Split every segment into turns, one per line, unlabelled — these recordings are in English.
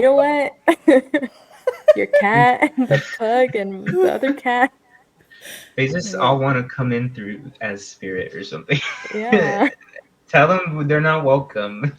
You know what? Your cat, the pug, and the other cat.
They just all want to come in through as spirit or something.
Yeah.
Tell them they're not welcome.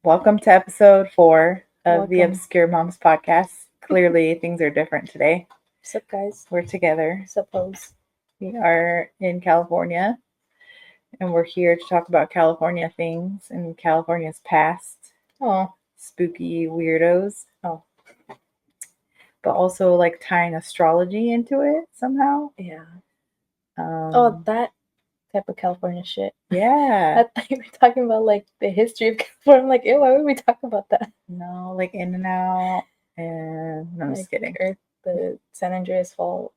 Welcome to episode 4 of the
Welcome.
Obscure Moms podcast. Clearly, things are different today.
What's up, guys?
We're together.
Suppose.
We are in California, and we're here to talk about California things and California's past.
Oh.
Spooky weirdos.
Oh.
But also, like, tying astrology into it somehow.
Yeah.
Oh,
that type of California shit.
Yeah.
I thought you were talking about, like, the history of California. I'm like, ew, why would we talk about that?
No, like in and out. And no, I'm just kidding.
The San Andreas Fault.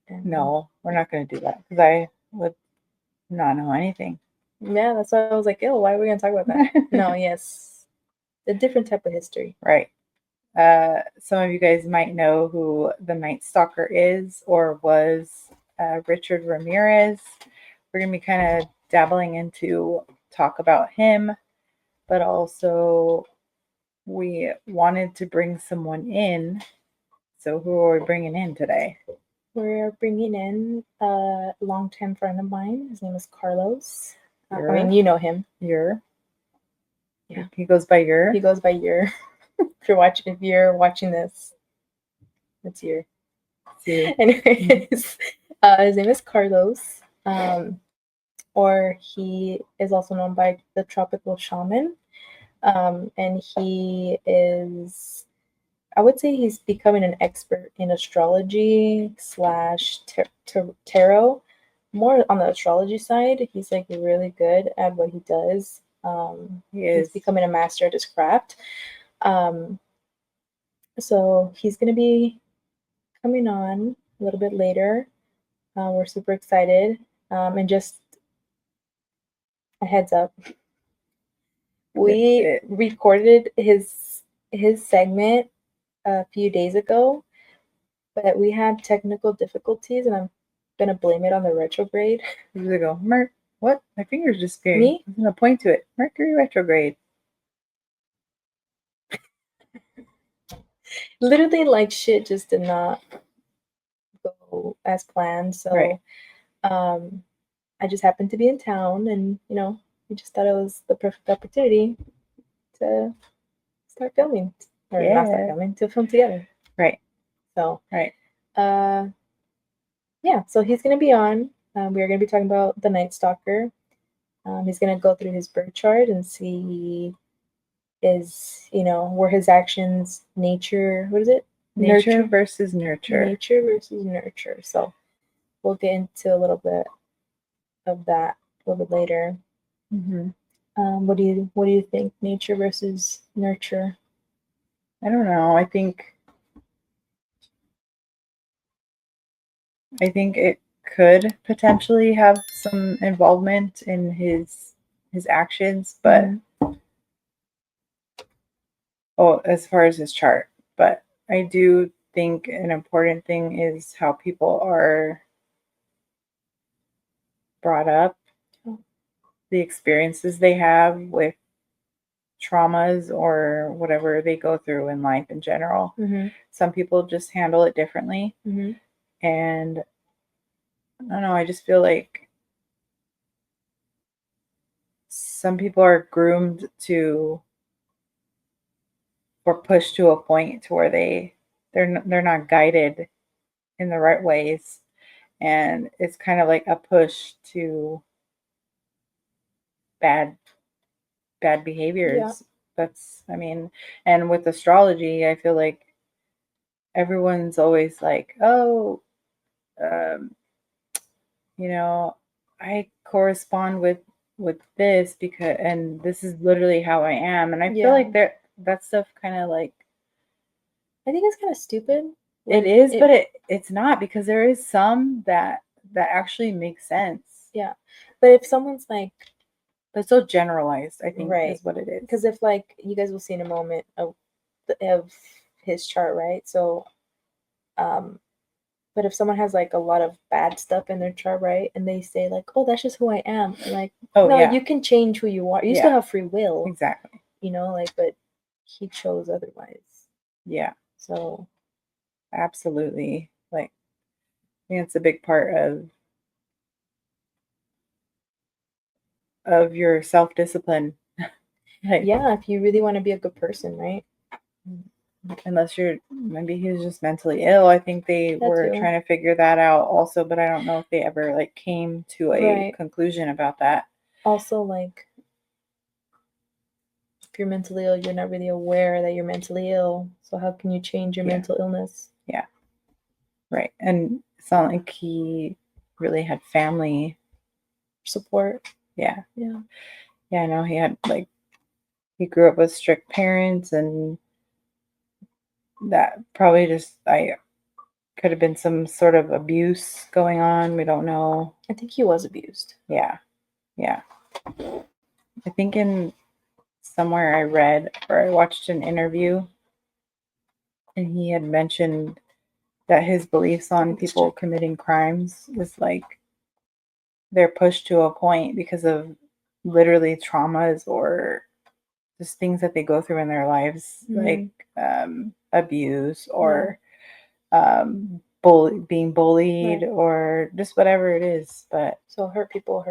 No, we're not going to do that because I would not know anything.
Yeah, that's why I was like, ew, why are we going to talk about that? No, yes. A different type of history.
Right. Some of you guys might know who the Night Stalker is or was. Richard Ramirez. We're going to be kind of dabbling into talk about him, but also we wanted to bring someone in. So who are we bringing in today?
We're bringing in a longtime friend of mine. His name is Carlos. I mean, you know him.
Yer.
Yeah.
He goes by Yer.
He goes by Yer. If you're watching this, it's Yer. Anyways, his name is Carlos. Or he is also known by the Tropical Shaman. And he is, I would say he's becoming an expert in astrology / tarot, more on the astrology side. He's like really good at what he does. He's becoming a master at his craft. So he's going to be coming on a little bit later. We're super excited. And just a heads up, we recorded his segment a few days ago, but we had technical difficulties, and I'm gonna blame it on the retrograde.
Years ago, what? My finger's just scared.
Me?
I'm gonna point to it. Mercury retrograde.
Literally, like, shit just did not go as planned. So,
right.
I just happened to be in town, and we just thought it was the perfect opportunity to start filming, or not start filming, to film together.
Right.
So,
right.
Yeah. So he's gonna be on. We are gonna be talking about the Night Stalker. He's gonna go through his birth chart and see were his actions nature. What is it?
Nature versus nurture.
Nature versus nurture. So we'll get into a little bit of that a little bit later.
Mm-hmm.
What do you think? Nature versus nurture?
I don't know. I think it could potentially have some involvement in his actions, but as far as his chart. But I do think an important thing is how people are brought up, the experiences they have with traumas or whatever they go through in life in general.
Mm-hmm.
Some people just handle it differently.
Mm-hmm.
And I don't know, I just feel like some people are groomed to, or pushed to a point to where they're not guided in the right ways, and it's kind of like a push to bad behaviors.
Yeah.
That's, I mean, and with astrology, I feel like everyone's always like, oh, I correspond with this because, and this is literally how I am. And I feel like that stuff kind of like,
I think it's kind of stupid.
It is, but it's not, because there is some that actually makes sense.
Yeah, but if someone's like,
but it's so generalized, I think,
right,
is what it is.
Because if like you guys will see in a moment of his chart, right? So, but if someone has like a lot of bad stuff in their chart, right, and they say like, "Oh, that's just who I am," and like,
Oh,
no,
yeah.
you can change who you are. You
Yeah.
still have free will,
Exactly.
you know, like, but he chose otherwise.
Yeah.
So,
absolutely. Like, I think it's a big part of your self-discipline. Like,
yeah, if you really want to be a good person, right?
unless maybe he was just mentally ill. I think they were
too.
trying to figure that out also, but I don't know if they ever like came to a conclusion about that.
Also, like, if you're mentally ill, you're not really aware that you're mentally ill. So how can you change your mental illness?
Yeah. Right. And it's not like he really had family
support.
Yeah.
Yeah.
Yeah, I know he had like, he grew up with strict parents, and that probably just could have been some sort of abuse going on. We don't know.
I think he was abused.
Yeah. Yeah. I think in somewhere I read or I watched an interview, and he had mentioned that his beliefs on people committing crimes was like they're pushed to a point because of literally traumas or just things that they go through in their lives, like abuse or being bullied, or just whatever it is. But
so hurt people.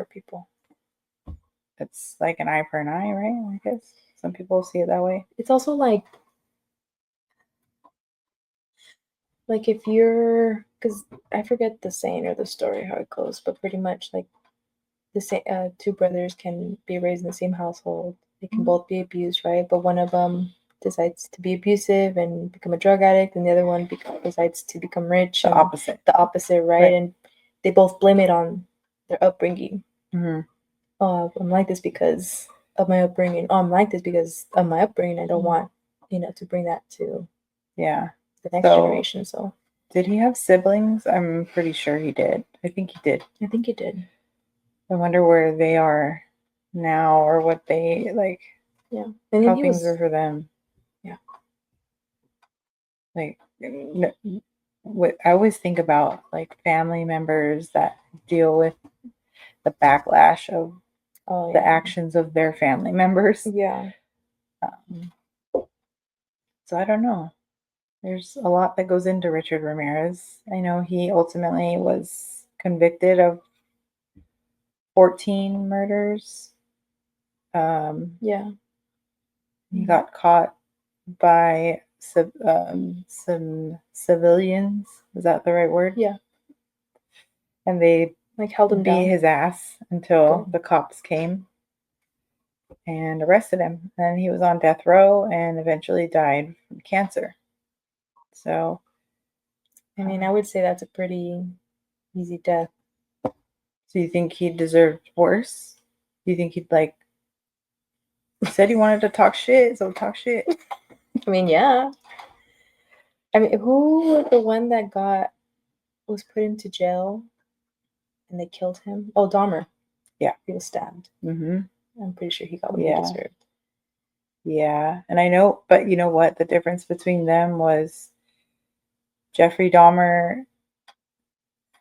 It's like an eye for an eye, right? I guess some people see it that way.
It's also like if you're, because I forget the saying or the story how it goes, but pretty much like two brothers can be raised in the same household. They can both be abused, right? But one of them decides to be abusive and become a drug addict, and the other one decides to become rich.
The
opposite, right? And they both blame it on their upbringing.
Mm-hmm.
Oh, I'm like this because of my upbringing. Oh, I'm like this because of my upbringing. I don't want, to bring that to the next generation. So,
did he have siblings? I'm pretty sure he did. I think he did. I wonder where they are now, or what they like.
Yeah,
and how things are for them.
Yeah,
like what I always think about, like family members that deal with the backlash of the actions of their family members.
Yeah.
So I don't know. There's a lot that goes into Richard Ramirez. I know he ultimately was convicted of 14 murders.
Yeah.
He got caught by some civilians. Is that the right word?
Yeah.
And they
held him down.
beat his ass until the cops came and arrested him. And he was on death row and eventually died from cancer. So,
I mean, I would say that's a pretty easy death.
So you think he deserved worse? Do you think he'd like... He said he wanted to talk shit, so talk shit.
I mean, yeah. I mean, who was the one that was put into jail and they killed him? Oh, Dahmer.
Yeah.
He was stabbed.
Mm-hmm.
I'm pretty sure he got what he deserved.
Yeah. And I know, but you know what? The difference between them was Jeffrey Dahmer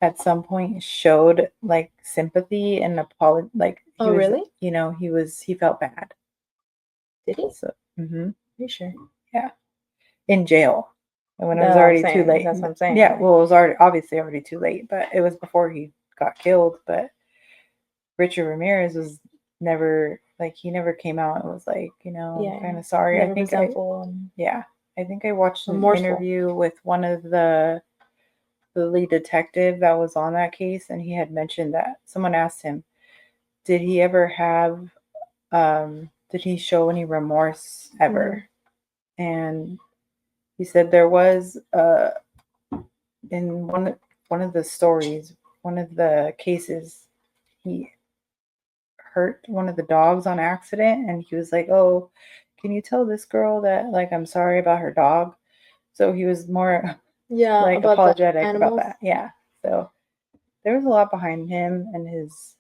at some point showed like sympathy and apology. Like, he was,
really?
He felt bad.
Did he?
So,
Are you sure?
Yeah. In jail. And when it was already too late.
That's what I'm saying.
Yeah. Well, it was obviously too late, but it was before he got killed. But Richard Ramirez was never, like, he never came out and was like, I'm kind of sorry. I think I think I watched an interview with one of the lead detective that was on that case, and he had mentioned that someone asked him, did he ever have did he show any remorse ever? And he said there was in one of the stories, one of the cases, he hurt one of the dogs on accident, and he was like, oh, can you tell this girl that, like, I'm sorry about her dog? So he was more
Yeah,
like
about the
apologetic about
animals.
that. Yeah. So there was a lot behind him and his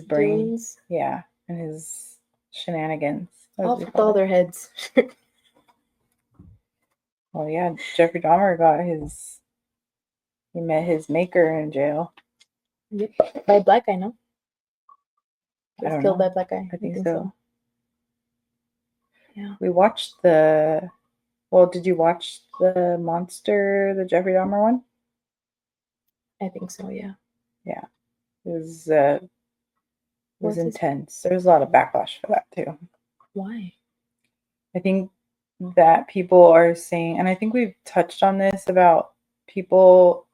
brain.
Doings.
Yeah. And his shenanigans. as
Off
we
with
call
all
it.
their heads.
Well, yeah, Jeffrey Dahmer he met his maker in jail.
Yep. By a black guy, no? He
I
was
don't
killed
know.
by a black guy.
I think so.
Yeah.
We watched did you watch the Jeffrey Dahmer one?
I think so, yeah.
Yeah. It was
What's his-
intense. There was a lot of backlash for that too.
Why?
I think that people are saying, and I think we've touched on this about people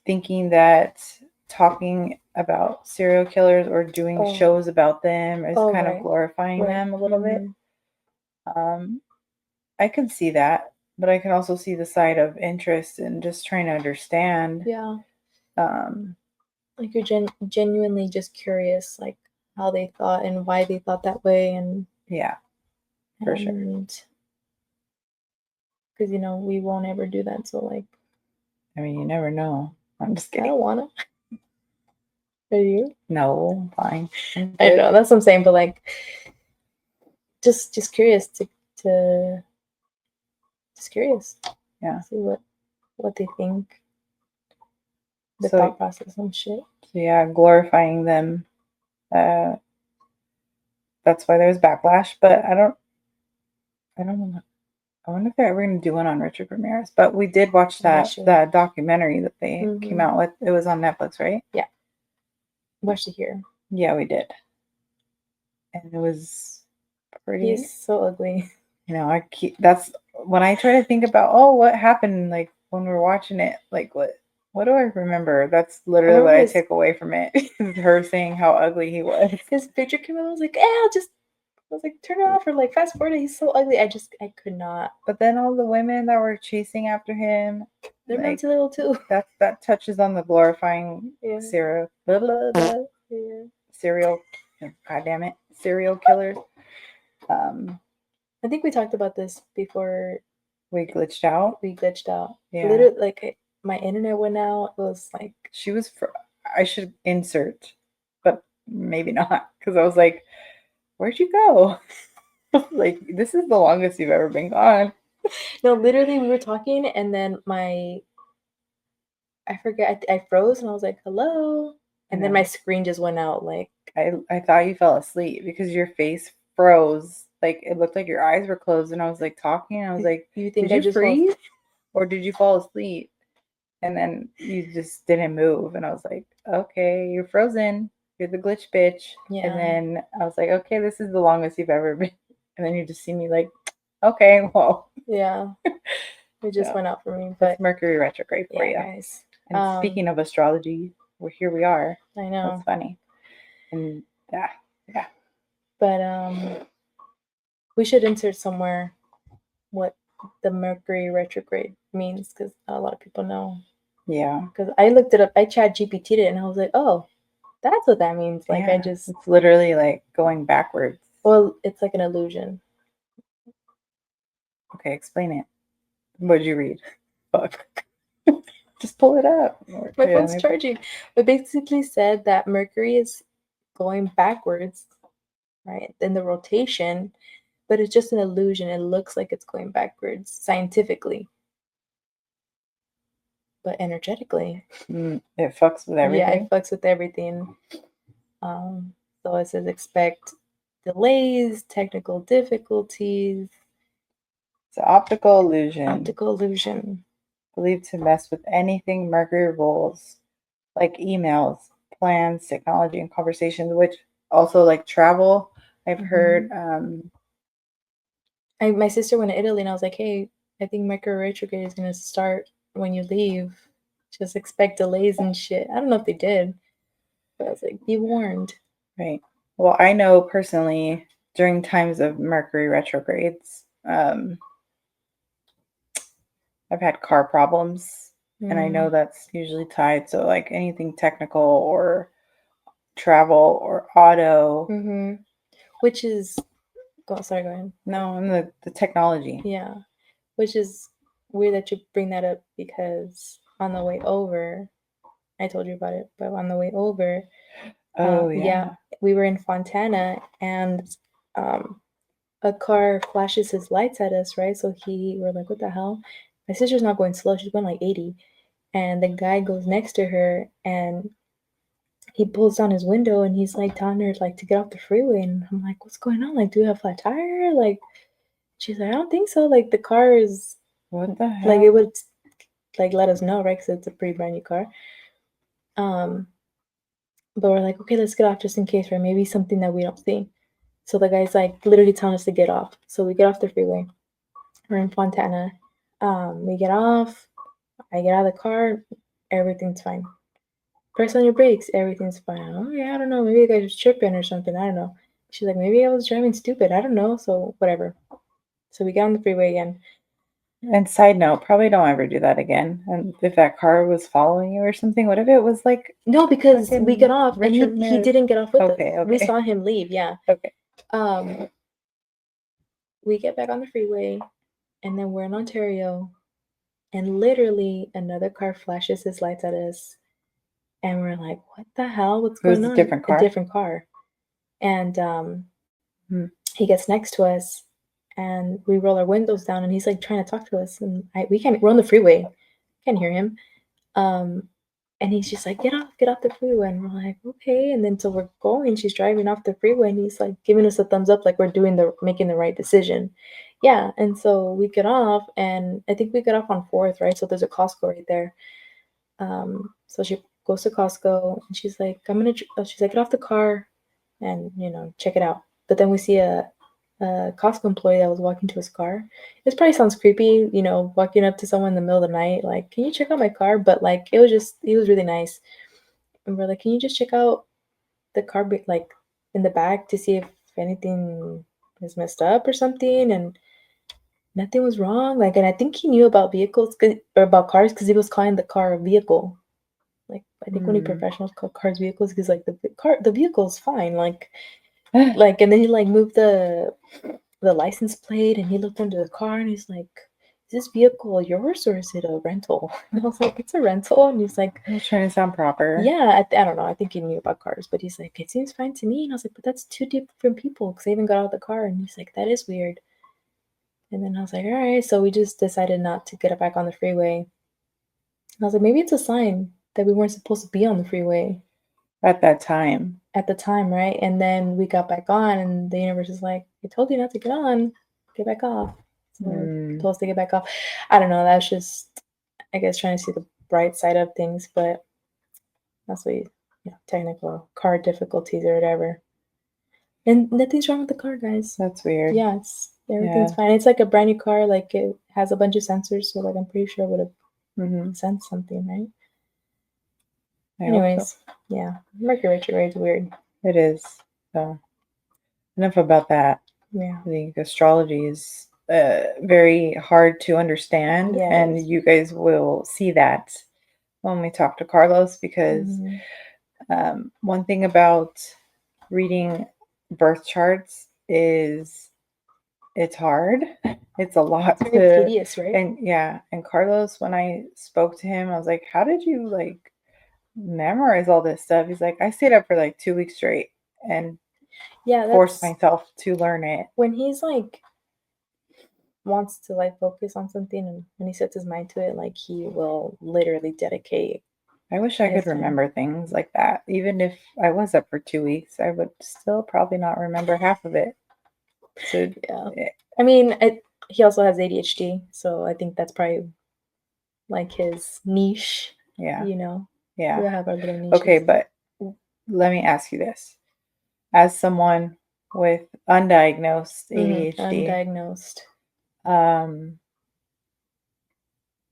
thinking that talking about serial killers or doing
Oh.
shows about them is
Oh,
kind of
right.
glorifying
Right.
them a little bit.
Mhm.
I could see that, but I can also see the side of interest in just trying to understand.
Yeah.
Um,
Like you're genuinely just curious, like how they thought and why they thought that way, and
yeah, for sure.
Because we won't ever do that. So like,
I mean, you never know. I'm just
I
kidding.
don't wanna. Are you?
No, fine.
I know that's what I'm saying, but like, just curious to just curious.
Yeah.
See what they think. The
So-
thought process and shit.
So yeah, glorifying them. That's why there's backlash. But I don't know. I wonder if they're ever going to do one on Richard Ramirez. But we did watch
Yeah,
that
sure.
documentary that they came out with. It was on Netflix, right?
Watched it here.
Yeah, we did. And it was pretty.
He's so ugly.
That's when I try to think about, what happened, like when we're watching it, like what do I remember? That's literally what I take away from it. Her saying how ugly he was.
His picture came out. I was like, I was like, turn it off or like fast forward it. He's so ugly. I could not.
But then all the women that were chasing after him,
They're
like,
mentally ill too.
that touches on the glorifying serial killers.
I think we talked about this before
we glitched out.
Yeah. Literally, like my internet went out. It was like
she was. I should insert, but maybe not, because I was like, "Where'd you go?" Like, this is the longest you've ever been gone.
No, literally, we were talking, and then I forget. I froze, and I was like, "Hello," and then my screen just went out. Like
I thought you fell asleep because your face froze. Like, it looked like your eyes were closed, and I was like talking. And I was like,
"You think
did
I
you
just
freeze, or did you fall asleep?" And then you just didn't move, and I was like, "Okay, you're frozen. You're the glitch bitch."
Yeah.
And then I was like, "Okay, this is the longest you've ever been." And then you just see me like, "Okay, well."
Yeah. It just went out for me. But
that's Mercury retrograde for you.
Guys.
And speaking of astrology, here we are.
I know.
That's funny. And yeah.
But we should insert somewhere what the Mercury retrograde means, because not a lot of people know.
Yeah.
Because I looked it up, I ChatGPT'd it, and I was like, oh, that's what that means. Like, it's
literally like going backwards.
Well, it's like an illusion.
Okay, explain it. What did you read? Fuck. Just pull it up.
My phone's charging. It basically said that Mercury is going backwards, right, in the rotation, but it's just an illusion. It looks like it's going backwards scientifically. But energetically,
it fucks with everything.
Yeah, it fucks with everything. So it says expect delays, technical difficulties.
It's an optical illusion.
Optical illusion.
Believed to mess with anything Mercury rules, like emails, plans, technology, and conversations, which also like travel. I've heard.
My sister went to Italy, and I was like, hey, I think Mercury retrograde is going to start when you leave. Just expect delays and shit. I don't know if they did, but I was like, be warned.
Right. Well, I know personally during times of Mercury retrogrades, I've had car problems, and I know that's usually tied to like anything technical or travel or auto.
Which is, sorry, go ahead.
No, and the technology.
Yeah, which is weird that you bring that up because on the way over, I told you about it, but on the way over, we were in Fontana and a car flashes his lights at us, right? So we're like, what the hell? My sister's not going slow, she's going like 80. And the guy goes next to her and he pulls down his window and he's like telling her like to get off the freeway. And I'm like, what's going on? Like, do we have a flat tire? Like, she's like, I don't think so. Like, the car is,
what the hell?
like, it would like let us know, right? Because it's a pretty brand new car. But we're like, okay, let's get off just in case, right? Maybe something that we don't see. So the guy's like literally telling us to get off. So we get off the freeway. We're in Fontana. We get off. I get out of the car. Everything's fine. Press on your brakes. Everything's fine. Oh yeah, I don't know. Maybe the guy was tripping or something. I don't know. She's like, maybe I was driving stupid. I don't know. So whatever. So we get on the freeway again.
And side note, probably don't ever do that again. And if that car was following you or something, what if it was like
no? Because we get off and he didn't get off with us.
Okay.
We saw him leave. Yeah.
Okay.
We get back on the freeway, and then we're in Ontario, and literally another car flashes his lights at us, and we're like, "What the hell? What's going on?"
A different car.
A different car, and he gets next to us. And we roll our windows down, and he's like trying to talk to us, and we can't. We're on the freeway, can't hear him. And he's just like, get off the freeway, and we're like, okay. And then so we're going. She's driving off the freeway, and he's like giving us a thumbs up, like we're making the right decision. Yeah. And so we get off, and I think we get off on 4th, right? So there's a Costco right there. So she goes to Costco, and she's like, she's like, get off the car, and check it out. But then we see a Costco employee that was walking to his car. This probably sounds creepy, walking up to someone in the middle of the night, like, can you check out my car? But like, he was really nice. And we're like, can you just check out the car, like in the back to see if anything is messed up or something? And nothing was wrong. Like, and I think he knew about vehicles or about cars because he was calling the car a vehicle. Like, I think only professionals call cars vehicles because like the vehicle is fine. Like, and then he like moved the license plate, and he looked under the car, and he's like, is this vehicle yours or is it a rental? And I was like, it's a rental. And he's like,
I'm trying to sound proper.
Yeah, I don't know. I think he knew about cars, but he's like, it seems fine to me. And I was like, but that's 2 different people because I even got out of the car. And he's like, that is weird. And then I was like, all right. So we just decided not to get it back on the freeway. And I was like, maybe it's a sign that we weren't supposed to be on the freeway.
At that time,
right? And then we got back on, and the universe is like, I told you not to get on, get back off. So told us to get back off. I don't know. That's just, I guess, trying to see the bright side of things, but that's what technical car difficulties or whatever. And nothing's wrong with the car, guys.
That's weird.
Yeah, everything's fine. It's like a brand new car. Like, it has a bunch of sensors, so like I'm pretty sure it would have sensed something, right? Anyways, yeah, Mercury retrograde is weird.
It is. So enough about that.
Yeah,
I think astrology is very hard to understand, and you guys will see that when we talk to Carlos, because one thing about reading birth charts is it's hard. It's a lot.
It's very tedious, right?
And Carlos, when I spoke to him, I was like, how did you like memorize all this stuff? He's like, I stayed up for like 2 weeks straight and forced myself to learn it.
When he's like wants to like focus on something, and when he sets his mind to it, like he will literally dedicate.
I wish I could remember things like that. Even if I was up for 2 weeks, I would still probably not remember half of it. So
I mean, he also has ADHD, so I think that's probably like his niche.
Yeah.
Yeah. We have our little niches.
Okay, but let me ask you this. As someone with undiagnosed ADHD,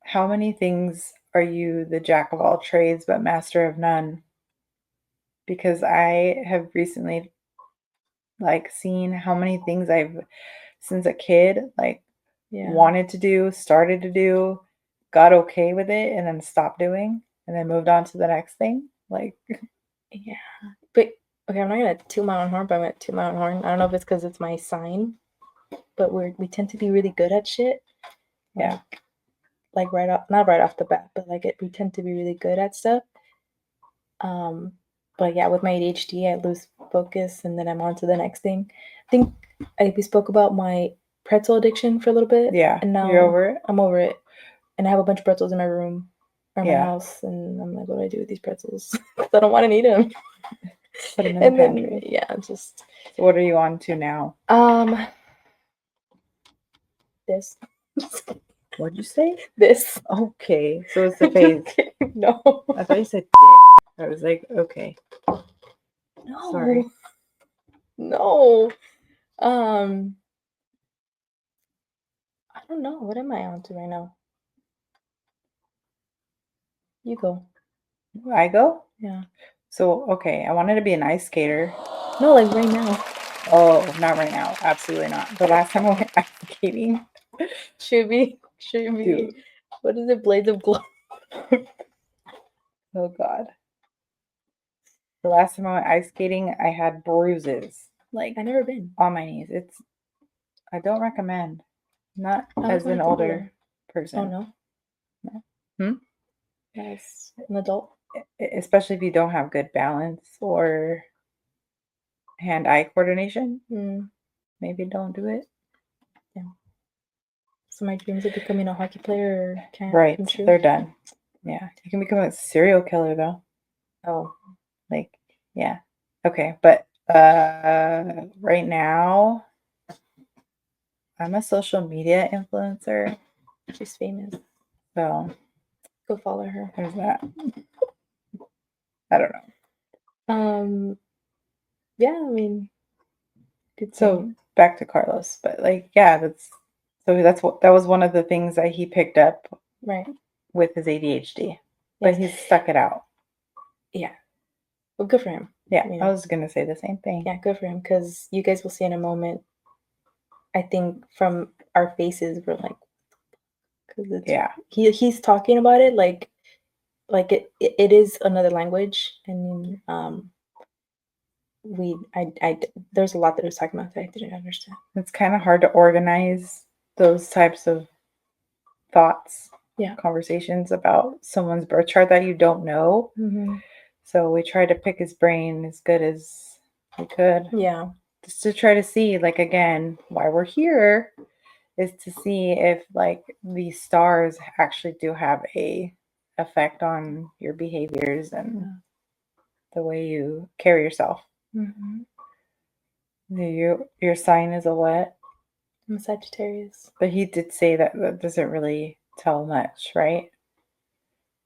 how many things are you the jack of all trades but master of none? Because I have recently like seen how many things I've since a kid wanted to do, started to do, got okay with it, and then stopped doing, and then moved on to the next thing. Like,
yeah, but okay, I'm not gonna toot my own horn, but I'm gonna toot my own horn. I don't know if it's because it's my sign, but we tend to be really good at shit.
Yeah.
like not right off the bat, but like we tend to be really good at stuff. But yeah, with my ADHD, I lose focus and then I'm on to the next thing. I think we spoke about my pretzel addiction for a little bit.
Yeah.
And now
you're over it?
I'm over it. And I have a bunch of pretzels in my room or my
Yeah.
house. And I'm like, what do I do with these pretzels? 'Cause I don't want to eat them.
Put them in the pantry.
Yeah, just.
So what are you on to now?
This.
What'd you say?
This.
Okay. So it's the phase.
No.
I thought you said I was like, okay.
No.
Sorry.
No. I don't know. What am I on to right now? You go.
I go?
Yeah.
So, okay. I wanted to be an ice skater.
No, like right now.
Oh, not right now. Absolutely not. The last time I went ice skating.
Should be.
Dude.
What is it? Blades of Glory.
Oh, God. The last time I went ice skating, I had bruises. Like,
I never been.
on my knees. I don't recommend. Not as an older person.
Oh no.
No.
As an adult.
Especially if you don't have good balance or hand-eye coordination. Maybe don't do it.
Yeah. So my dreams of becoming a hockey player can't
Right.
come true.
They're done. Yeah. You can become a serial killer though.
Oh.
Like, yeah. Okay. But right now I'm a social media influencer.
She's famous.
So
go follow her.
There's that. I don't know.
Yeah, I mean, good.
So back to Carlos, but like, yeah, that was one of the things that he picked up
right
with his ADHD, but he's stuck it out.
Yeah, well, good for him.
Yeah, I was gonna say the same thing.
Yeah, good for him, because you guys will see in a moment. I think from our faces, we're like, because he's talking about it like it is another language, and there's a lot that he was talking about that I didn't understand.
It's kind of hard to organize those types of thoughts, conversations about someone's birth chart that you don't know.
Mm-hmm.
So we tried to pick his brain as good as we could.
Yeah.
Just to try to see, like, again, why we're here is to see if, like, these stars actually do have a effect on your behaviors and the way you carry yourself.
Mm-hmm.
Your sign is a what?
I'm a Sagittarius.
But he did say that doesn't really tell much, right?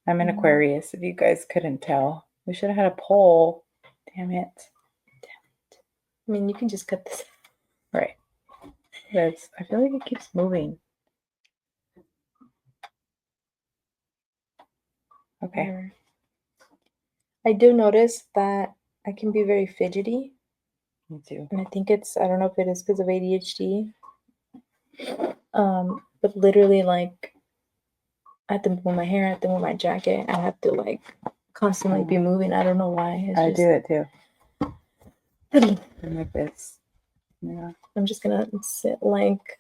I'm an Aquarius, if you guys couldn't tell. We should have had a poll. Damn it.
I mean, you can just cut this.
Right. I feel like it keeps moving. Okay.
I do notice that I can be very fidgety.
Me too.
And I think I don't know if it is because of ADHD. But literally, like, I have to move my hair, I have to move my jacket, I have to, like, constantly be moving. I don't know why.
I do it too. I'm like this. Yeah.
I'm just gonna sit like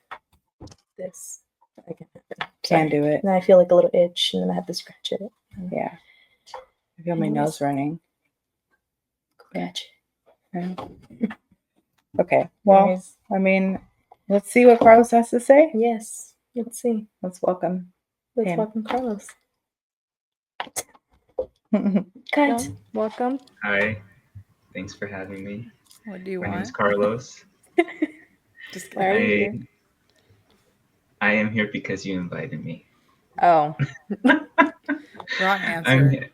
this. I
can't do it.
And I feel like a little itch, and then I have to scratch it.
Yeah. I feel my nose running.
Gotcha.
Yeah. Okay. Well, I mean, let's see what Carlos has to say.
Yes. Let's see.
Let's welcome
Carlos.
Cut. Welcome.
Hi. Thanks for having me.
What do you
want? My
name's
Carlos.
Just
why are you here?
I am here because you invited me.
Oh. Wrong answer.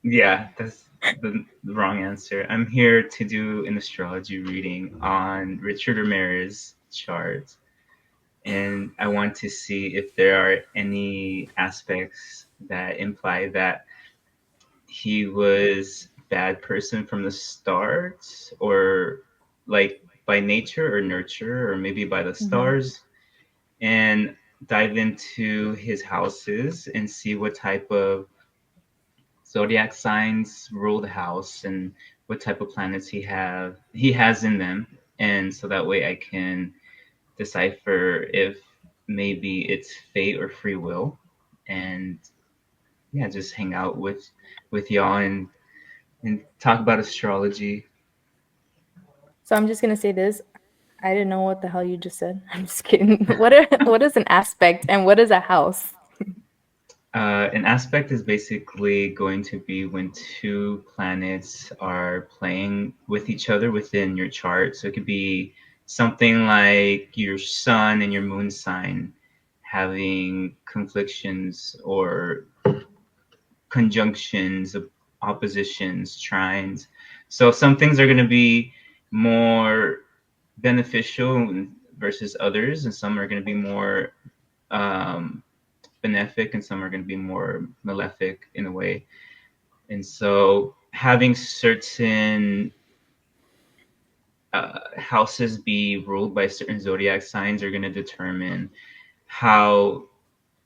Yeah, that's the wrong answer. I'm here to do an astrology reading on Richard Ramirez's chart. And I want to see if there are any aspects that imply that he was a bad person from the start, or like by nature or nurture, or maybe by the stars, and dive into his houses and see what type of zodiac signs rule the house and what type of planets he has in them. And so that way I can decipher if maybe it's fate or free will. and yeah, just hang out with y'all and talk about astrology.
So I'm just gonna say this. I didn't know what the hell you just said. I'm just kidding. What is an aspect and what is a house?
An aspect is basically going to be when two planets are playing with each other within your chart. So it could be something like your sun and your moon sign having conflictions or conjunctions, oppositions, trines. So some things are going to be more beneficial versus others, and some are going to be more um, benefic, and some are going to be more malefic in a way. And so having certain houses be ruled by certain zodiac signs are going to determine how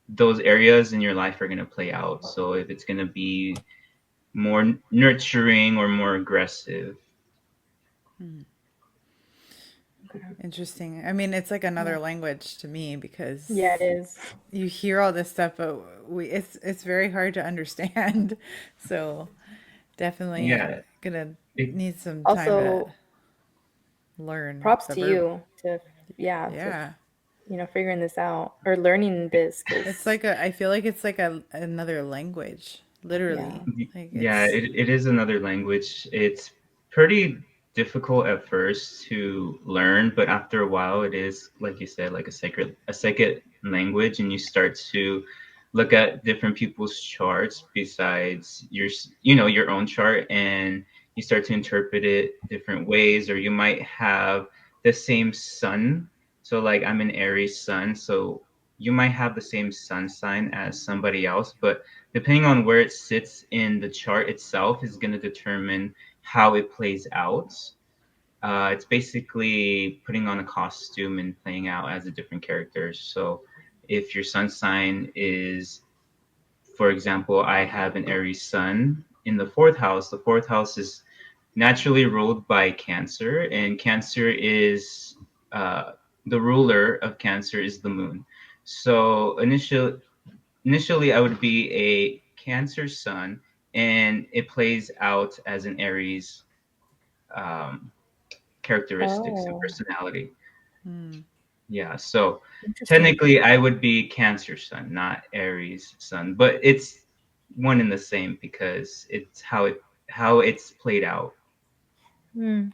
those areas in your life are going to play out. So if it's going to be more nurturing or more aggressive.
Interesting. I mean, it's like another language to me because
Yeah, it is.
you hear all this stuff, but it's very hard to understand. So definitely
Yeah,
gonna
it,
need some time to
Also,
learn
props
the
to
verb.
you to
Yeah.
figuring this out or learning this
It's
because
like I feel like it's like another language,
yeah.
literally. Like
yeah,
it's
it is another language. It's pretty difficult at first to learn, but after a while, it is like you said, like a second language, and you start to look at different people's charts besides your own chart, and you start to interpret it different ways, or you might have the same sun. So, like, I'm an Aries sun, so you might have the same sun sign as somebody else, but depending on where it sits in the chart itself is going to determine how it plays out. It's basically putting on a costume and playing out as a different character. So if your sun sign is, for example, I have an Aries sun in the fourth house. The fourth house is naturally ruled by Cancer, and Cancer is the ruler of Cancer is the moon. So initially I would be a Cancer sun, and it plays out as an Aries um, characteristics and
Oh,
personality.
hmm.
Yeah, so
interesting.
technically I would be Cancer sun, not Aries sun, but it's one and the same because it's how it's played out.
Hmm.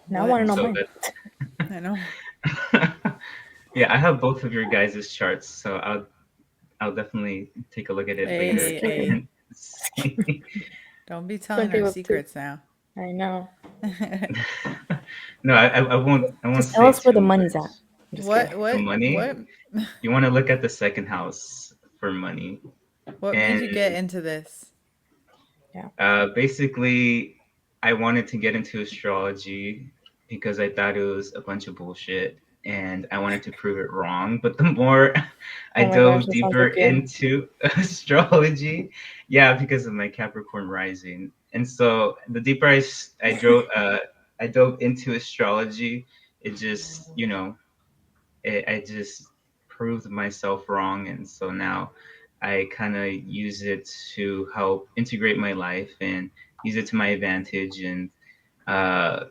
Now I
What
want to know
So
mine.
I know.
that yeah, I have both of your guys' charts, so I'll definitely take a look at it
Hey,
I'm
later
hey, hey.
scared.
and see.
Don't be
Don't
telling
give
our
up too.
secrets now.
I know.
No, I won't
Just tell
say
us where the
too
money's at.
much.
I'm just kidding.
The
What
money, you want to look at the second house for money.
what made
And
you get into this?
Yeah.
basically, I wanted to get into astrology because I thought it was a bunch of bullshit and I wanted to prove it wrong. But the more I
Oh my gosh,
dove
that sounds
deeper
like you.
into astrology, yeah, because of my Capricorn rising. And so the deeper I dove into astrology, it just, I just proved myself wrong, and so now I kind of use it to help integrate my life and use it to my advantage. And uh,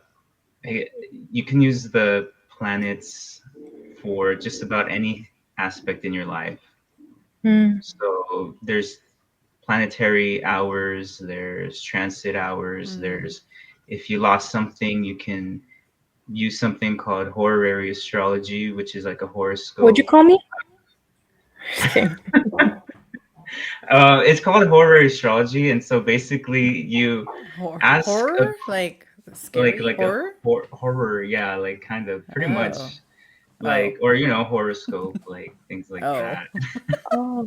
you can use the planets for just about any aspect in your life.
Hmm.
So there's planetary hours, there's transit hours,
Mm.
there's if you lost something, you can use something called horary astrology, which is like a
What'd you
horoscope.
call me? Just kidding.
It's called horror astrology, and so basically you ask a
Horror? Like
like
scary
like a
horror?
horror, yeah, like kind of pretty
Oh.
much
Oh.
like or horoscope, like things like
Oh.
that.
Oh,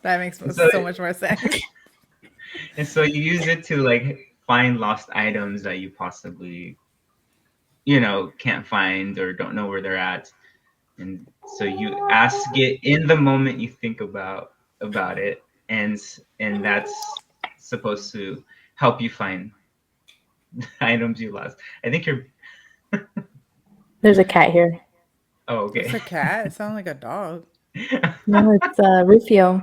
That makes
and so
so much more sense.
and so you use it to like find lost items that you possibly can't find or don't know where they're at, and so you ask it in the moment you think about it, and that's supposed to help you find items you lost. I think you're.
there's a cat here.
Oh,
That's
okay.
a cat. It sounds like a dog.
No, it's Rufio.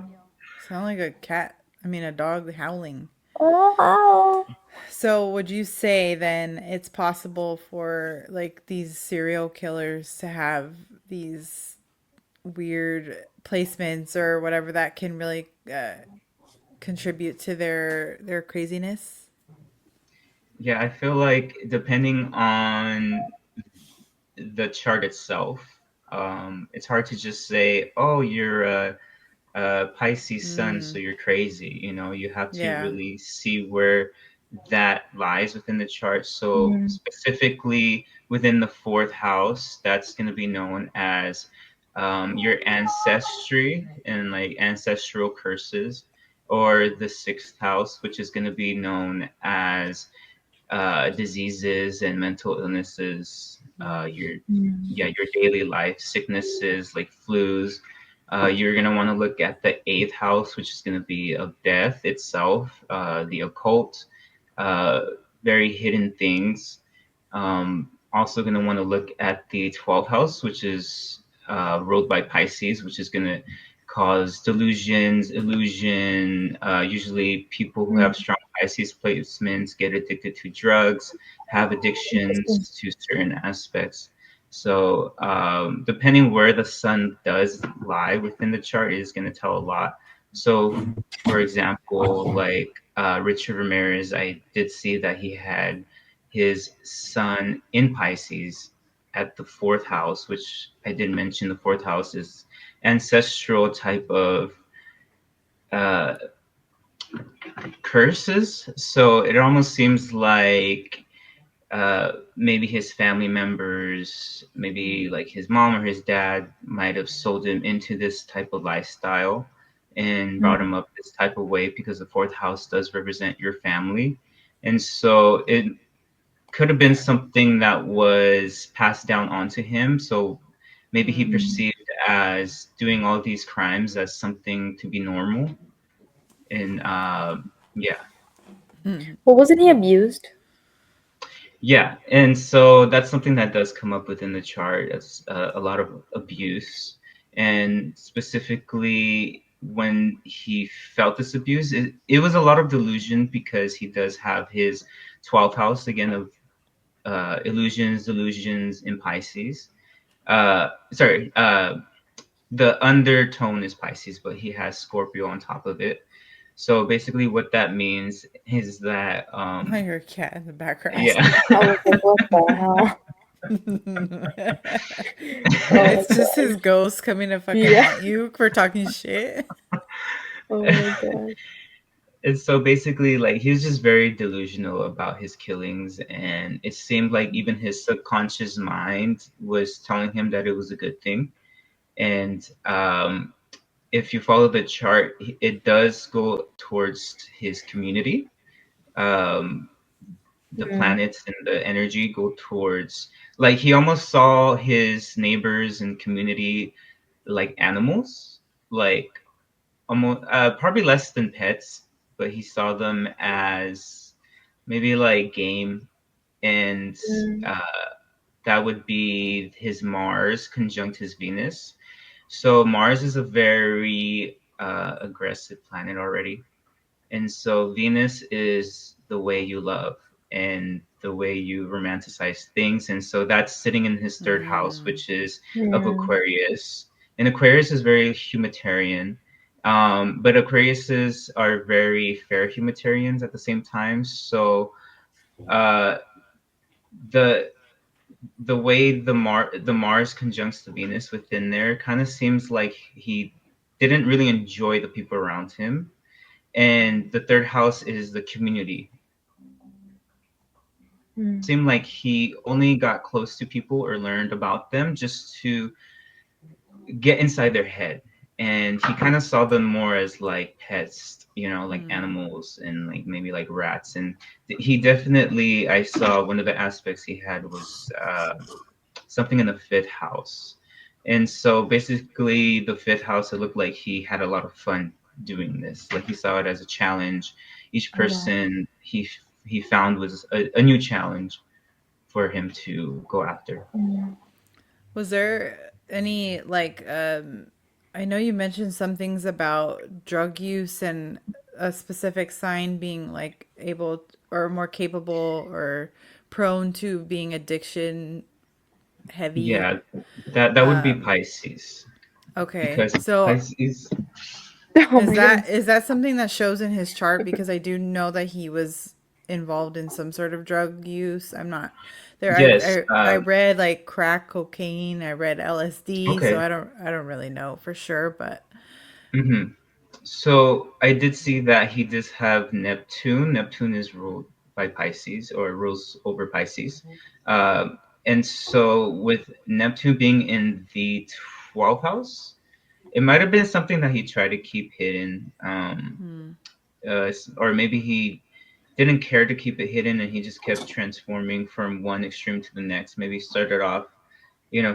Sound like a cat. I mean, a dog howling.
Oh.
So, would you say then it's possible for like these serial killers to have these weird placements or whatever that can really contribute to their craziness?
Yeah, I feel like depending on the chart itself, it's hard to just say, "Oh, you're a Pisces sun, so
Mm,
you're crazy." You have to
yeah.
really see where that lies within the chart. So
Mm.
specifically within the fourth house, that's going to be known as your ancestry and like ancestral curses, or the sixth house, which is going to be known as diseases and mental illnesses,
Mm,
your
Mm.
yeah, your daily life sicknesses like flus. You're gonna want to look at the eighth house, which is gonna be of death itself, the occult, uh, very hidden things. Also gonna want to look at the 12th house, which is ruled by Pisces, which is gonna cause delusions, illusion. Usually, people who
Mm.
have strong Pisces placements get addicted to drugs, have
Interesting.
addictions to certain aspects. So, depending where the sun does lie within the chart is going to tell a lot. So, for example, like Richard Ramirez, I did see that he had his sun in Pisces at the fourth house, which I did mention. The fourth house is ancestral type of uh, curses. So it almost seems like maybe his family members, maybe like his mom or his dad, might have sold him into this type of lifestyle and brought
Mm.
him up this type of way because the fourth house does represent your family. And so it could have been something that was passed down onto him. So maybe he
mm.
Mm.
perceived as doing all these crimes as something to be normal. And yeah,
Mm.
Well, wasn't he abused?
yeah. And so that's something that does come up within the chart as a lot of abuse. And specifically, when he felt this abuse, it was a lot of delusion because he does have his 12th house again of delusions in Pisces. Sorry, the undertone is Pisces, but he has Scorpio on top of it. So basically, what that means is that,
I hear a cat in the background.
Yes.
yeah,
I was like, what the hell? Oh my
It's just
god.
his ghost coming to fucking
Yeah.
haunt you for talking shit.
Oh my god.
and so basically, like he was just very delusional about his killings, and it seemed like even his subconscious mind was telling him that it was a good thing. And if you follow the chart, it does go towards his community. Um, the
Mm.
planets and the energy go towards, like he almost saw his neighbors and community like animals, like almost probably less than pets, but he saw them as maybe like game. And
Mm.
uh, that would be his Mars conjunct his Venus. So Mars is a very aggressive planet already. And so Venus is the way you love and the way you romanticize things. And so that's sitting in his third house,
Mm,
which is of
Mm.
Aquarius. And Aquarius is very humanitarian. But Aquariuses are very fair humanitarians at the same time. So uh, the the way the Mars conjuncts the Venus within there kind of seems like he didn't really enjoy the people around him. And the third house is the community.
Mm.
Seemed like he only got close to people or learned about them just to get inside their head. And he kind of saw them more as like pets, like
mm,
animals and like maybe like rats. And he definitely, I saw one of the aspects he had was something in the fifth house. And so basically, the fifth house, it looked like he had a lot of fun doing this. Like he saw it as a challenge. Each
Oh wow.
person he found was a new challenge for him to go after.
Mm.
was there any like I know you mentioned some things about drug use and a specific sign being like able or more capable or prone to being addiction heavy.
Yeah, that would be
Um,
Pisces,
okay,
because
so
Pisces.
Oh my goodness.
is that something that shows in his chart? Because I do know that he was involved in some sort of drug use. I'm not there.
Yes.
I read like crack cocaine. I read LSD. So
Okay.
I don't really know for sure, but
hmm So I did see that he does have Neptune. Neptune is ruled by Pisces, or rules over Pisces. And so with Neptune being in the 12th house, it might have been something that he tried to keep hidden.
hmm,
Or maybe he didn't care to keep it hidden and he just kept transforming from one extreme to the next. Maybe started off,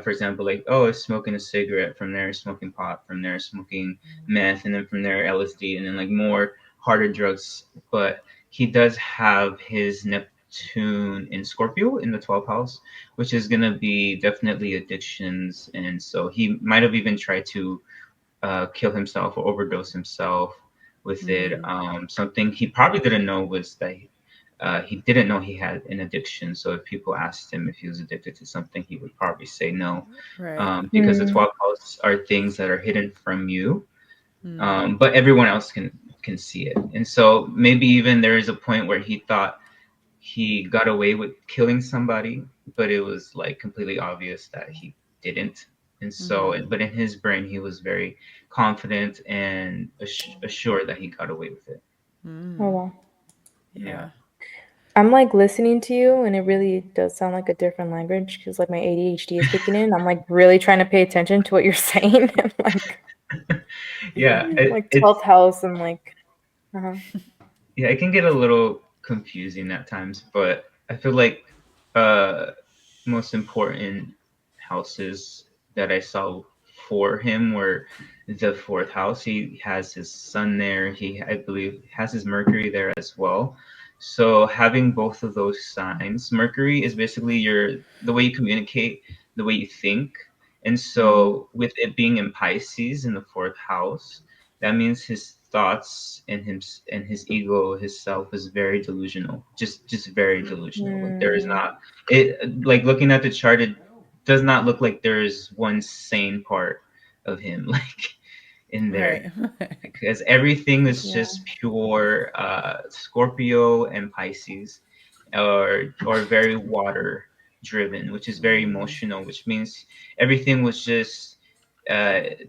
for example, like, oh, smoking a cigarette, from there smoking pot, from there smoking meth, and then from there LSD, and then like more harder drugs. But he does have his Neptune in Scorpio in the 12th house, which is going to be definitely addictions. And so he might have even tried to kill himself or overdose himself with it.
hmm,
Something he probably didn't know was that he didn't know he had an addiction. So if people asked him if he was addicted to something, he would probably say no,
right.
because the
Mm.
12 house are things that are hidden from you,
Hmm,
but everyone else can see it. And so maybe even there is a point where he thought he got away with killing somebody, but it was like completely obvious that he didn't. And so,
hmm,
but in his brain, he was very confident and assured that he got away with it.
Oh
hmm.
wow.
Yeah.
Yeah.
I'm like listening to you, and it really does sound like a different language because like my ADHD is kicking in. I'm like really trying to pay attention to what you're saying. I'm
Yeah.
like 12th house and like, uh-huh.
Yeah, it can get a little confusing at times, but I feel like uh most important houses that I saw for him were the fourth house. He has his sun there. He, I believe, has his Mercury there as well. So having both of those signs, Mercury is basically the way you communicate, the way you think. And
Mm.
so with it being in Pisces in the fourth house, that means his thoughts and him and his ego, his self, is very delusional. Just very delusional. Like there is
Mm.
not it like looking at the chart, it does not look like there is one sane part of him like in there,
Right.
because everything is
Yeah.
just pure Scorpio and Pisces, or very water driven, which is very
Hmm,
emotional, which means everything was just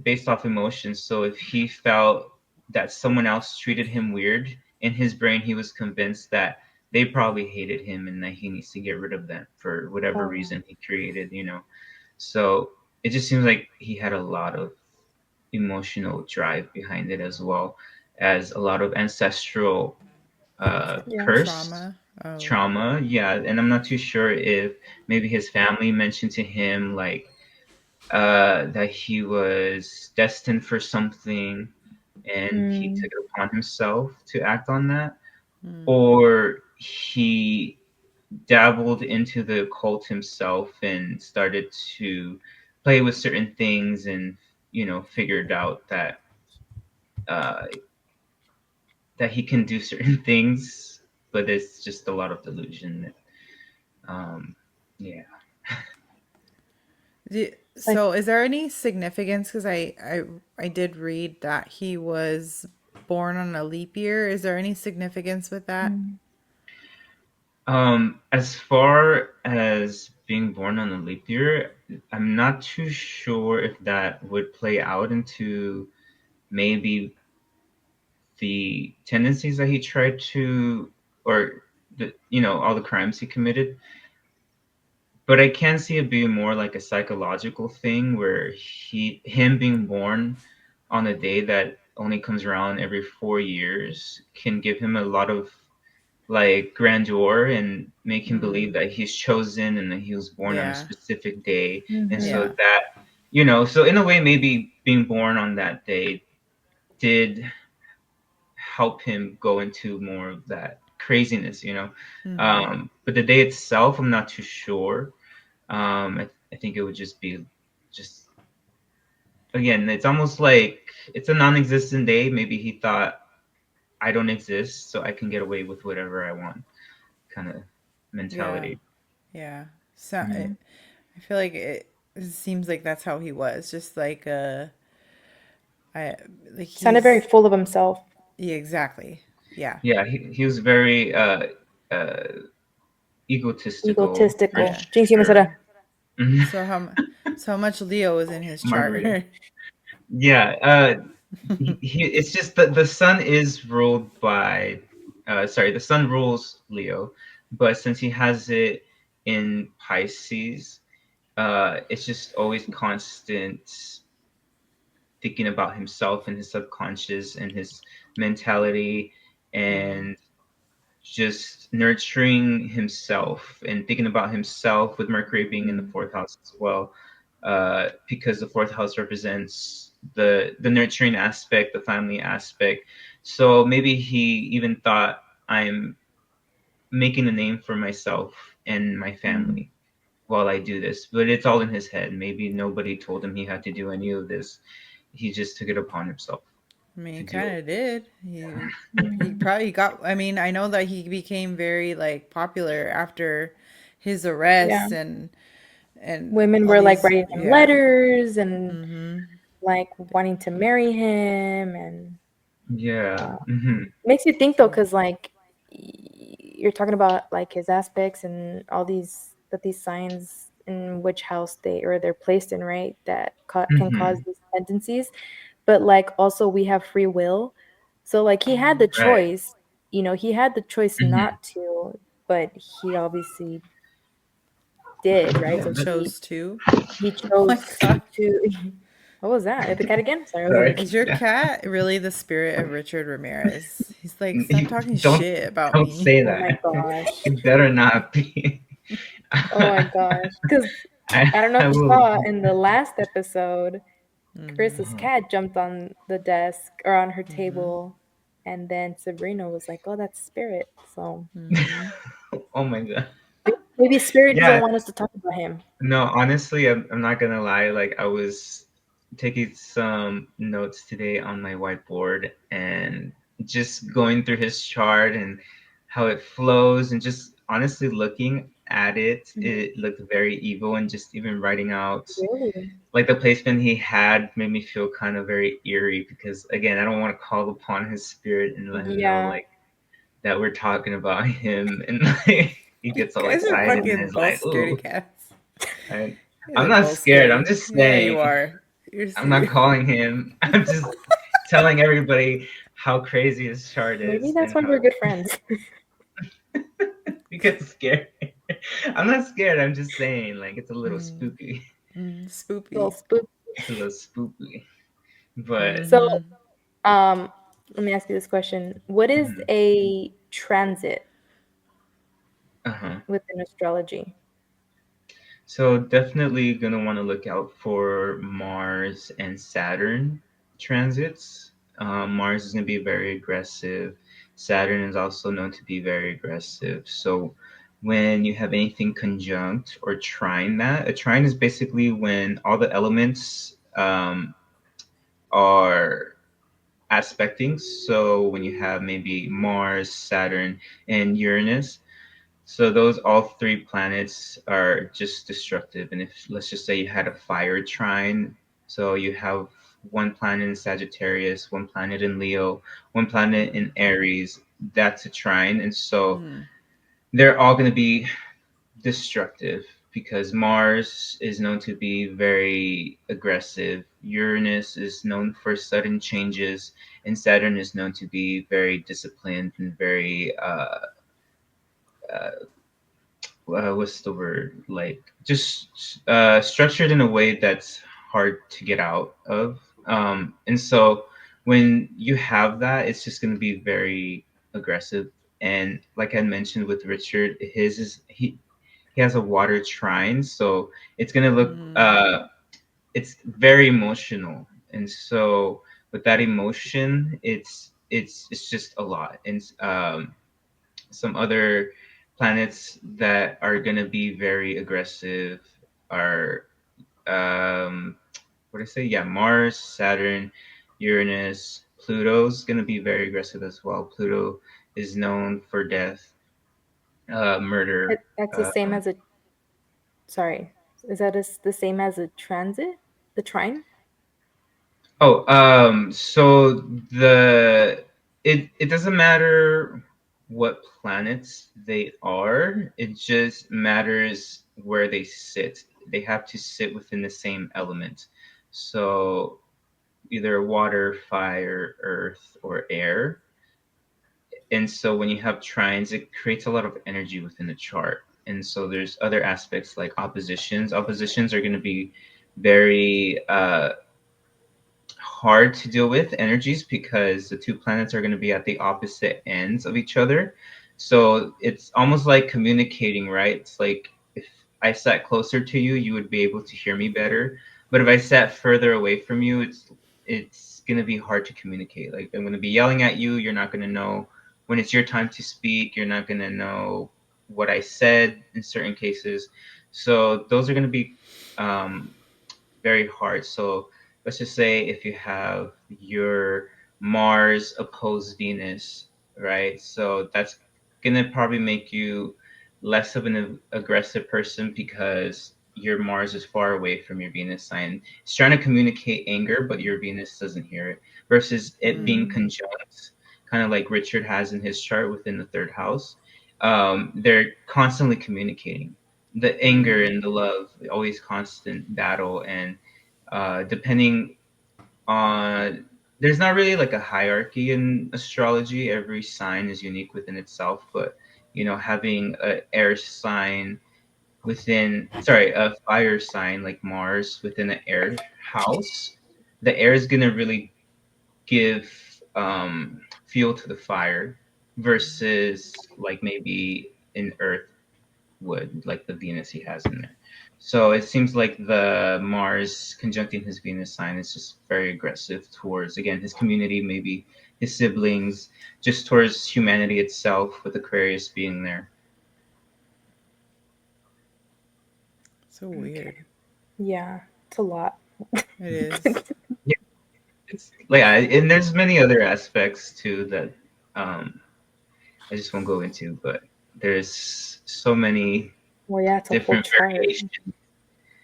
based off emotions. So if he felt that someone else treated him weird, in his brain he was convinced that they probably hated him and that he needs to get rid of them for whatever
Oh.
reason he created. So it just seems like he had a lot of emotional drive behind it, as well as a lot of ancestral
Yeah.
curse
trauma. Oh.
trauma. Yeah, and I'm not too sure if maybe his family mentioned to him like that he was destined for something and he
Mm.
took it upon himself to act on that,
Hmm,
or he dabbled into the occult himself and started to play with certain things and figured out uh, that he can do certain things, but it's just a lot of delusion. Um, yeah.
It's like,
So, is there any significance? Because I did read that he was born on a leap year. Is there any significance with that?
mm.
As far as being born on a leap year, I'm not too sure if that would play out into maybe the tendencies that he tried to, or all the crimes he committed. But I can see it being more like a psychological thing where him being born on a day that only comes around every 4 years can give him a lot of like grandeur and make him believe
Mm,
that he's chosen and that he was born on a
yeah.
specific day. And so
Yeah.
Mhm.
so in a way, maybe being born on that day did help him go into more of that craziness.
Hmm.
But the day itself, I'm not too sure. I think it would just be just again, it's almost like it's a non-existent day. Maybe he thought I don't exist, so I can get away with whatever I want, kind of
Yeah.
mentality.
Yeah. So
Mm.
I feel like it seems like that's how he was. Just like I like
Sounded very
he's
full of himself,
yeah, exactly. Yeah.
Yeah, he was very uh, egotistical for
egotistical.
Yeah.
Jinx, you
sure.
masara.
So so how much Leo is in his chart?
Margarita. Yeah, it's just that the sun is ruled by, sorry, the sun rules Leo, but since he has it in Pisces, it's just always constant thinking about himself and his subconscious and his mentality
Mm,
and just nurturing himself and thinking about himself with Mercury being in the
Mm.
fourth house as well, because the fourth house represents the nurturing aspect, the family aspect. So maybe he even thought I'm making a name for myself and my
Mm.
family while I do this, but it's all in his head. Maybe nobody told him he had to do any of this. He just took it upon himself
I mean, he
to do
kind
it.
of did. He
Mm.
probably got. I mean, I know that he became very like popular after his arrest
Yeah.
and
Women
all
were like
these.
writing him
Yeah.
letters and
Mm-hmm.
like wanting to marry him, and
Yeah.
uh,
Hmm.
makes you think though,
So.
because like you're talking about like his aspects and all these that these signs in which house they're placed in, right? That can cause
Hmm.
these tendencies, but like also we have free will, so like he had the
Mm,
Right.
choice, he had the choice
Hmm.
not to, but he obviously did, right?
Yeah.
So
chose to.
he
Oh my
chose
god.
to. What was that? The cat again? Sorry, I was
Sorry.
like,
Is your
Yeah.
cat really the spirit of Richard Ramirez? He's like, stop
You
talking
don't
shit about
don't
me.
say
oh my
that.
gosh,
It better not be.
oh my gosh, because
I
I don't know if
I
you
will.
saw in the last episode,
Mm-hmm.
Carissa's
Uh-huh.
cat jumped on the desk or on her
Mm-hmm.
table, and then Sabrina was like, "Oh, that's Spirit." So
Mm-hmm.
Oh my god.
maybe Spirit doesn't
Yeah.
want us to talk about him.
No, honestly, I'm not gonna lie. Like I was taking some notes today on my whiteboard and just going through his chart and how it flows and just honestly looking at it,
Mhm.
it looked very evil and just even writing out
Really?
like the placement he had made me feel kind of very eerie because again, I don't want to call upon his spirit and let him know
Yeah.
like that we're talking about him and like he
You
gets all
guys are
excited and
fucking
is
both
like,
scaredy
"Ooh."
cats.
I,
You guys
I'm
are
not
both
scared. I'm
scary.
just
Yeah, you
saying.
are. You're
I'm not
serious.
calling him. I'm just telling everybody how crazy his chart
Maybe
is
that's
and
why
how
we're good friends.
you get scared. I'm not scared. I'm just saying, like, it's a little
Mm,
spooky.
Little
spoopy.
spook.
It's a little spooky. But,
So,
Mm-hmm.
let me ask you this question: what is
mhm,
a transit
uh-huh.
within astrology?
So definitely gonna want to look out for Mars and Saturn transits. Mars is gonna be very aggressive. Saturn is also known to be very aggressive. So when you have anything conjunct or trine that, a trine is basically when all the elements are aspecting. So when you have maybe Mars, Saturn, and Uranus, so those all three planets are just destructive. And if let's just say you had a fire trine, so you have one planet in Sagittarius, one planet in Leo, one planet in Aries, that's a trine. And so
Mm-hmm.
they're all going to be destructive because Mars is known to be very aggressive, Uranus is known for sudden changes, and Saturn is known to be very disciplined and very uh, what's the word, like just structured in a way that's hard to get out of, and so when you have that it's just going to be very aggressive. And like I mentioned with Richard, his is he has a water trine, so it's going to look it's very emotional. And so with that emotion it's just a lot. And some other planets that are going to be very aggressive are um, what did I say? Yeah, Mars, Saturn, Uranus, Pluto's gonna be very aggressive as well. Pluto is known for death, murder.
That's the same as a. Sorry, is that the same as a transit? The trine?
So it doesn't matter what planets they are. It just matters where they sit. They have to sit within the same element. So either water, fire, earth, or air. And so when you have trines, it creates a lot of energy within the chart. And so there's other aspects like oppositions. Oppositions are going to be very hard to deal with energies because the two planets are going to be at the opposite ends of each other. So it's almost like communicating, right? It's like if I sat closer to you, you would be able to hear me better. But if I sat further away from you, it's going to be hard to communicate. Like I'm going to be yelling at you, you're not going to know when it's your time to speak, you're not going to know what I said in certain cases. So those are going to be um, very hard. So let's just say if you have your Mars opposed Venus, right? So that's gonna probably make you less of an aggressive person because your Mars is far away from your Venus sign. It's trying to communicate anger, but your Venus doesn't hear it. Versus it being conjunct, kind of like Richard has in his chart within the third house. They're constantly communicating the anger and the love, always constant battle. And depending on, there's not really like a hierarchy in astrology. Every sign is unique within itself, but having a air sign within, sorry, a fire sign like Mars within an air house, the air is gonna really give fuel to the fire versus like maybe an earth would, like the Venus he has in there. So it seems like the Mars conjuncting his Venus sign is just very aggressive towards, again, his community, maybe his siblings, just towards humanity itself, with Aquarius being there.
So weird.
Yeah, it's a lot.
It is.
Yeah, it's like, and there's many other aspects too that I just won't go into, but there's so many
Well, yeah, it's a whole
different
chart.
variations.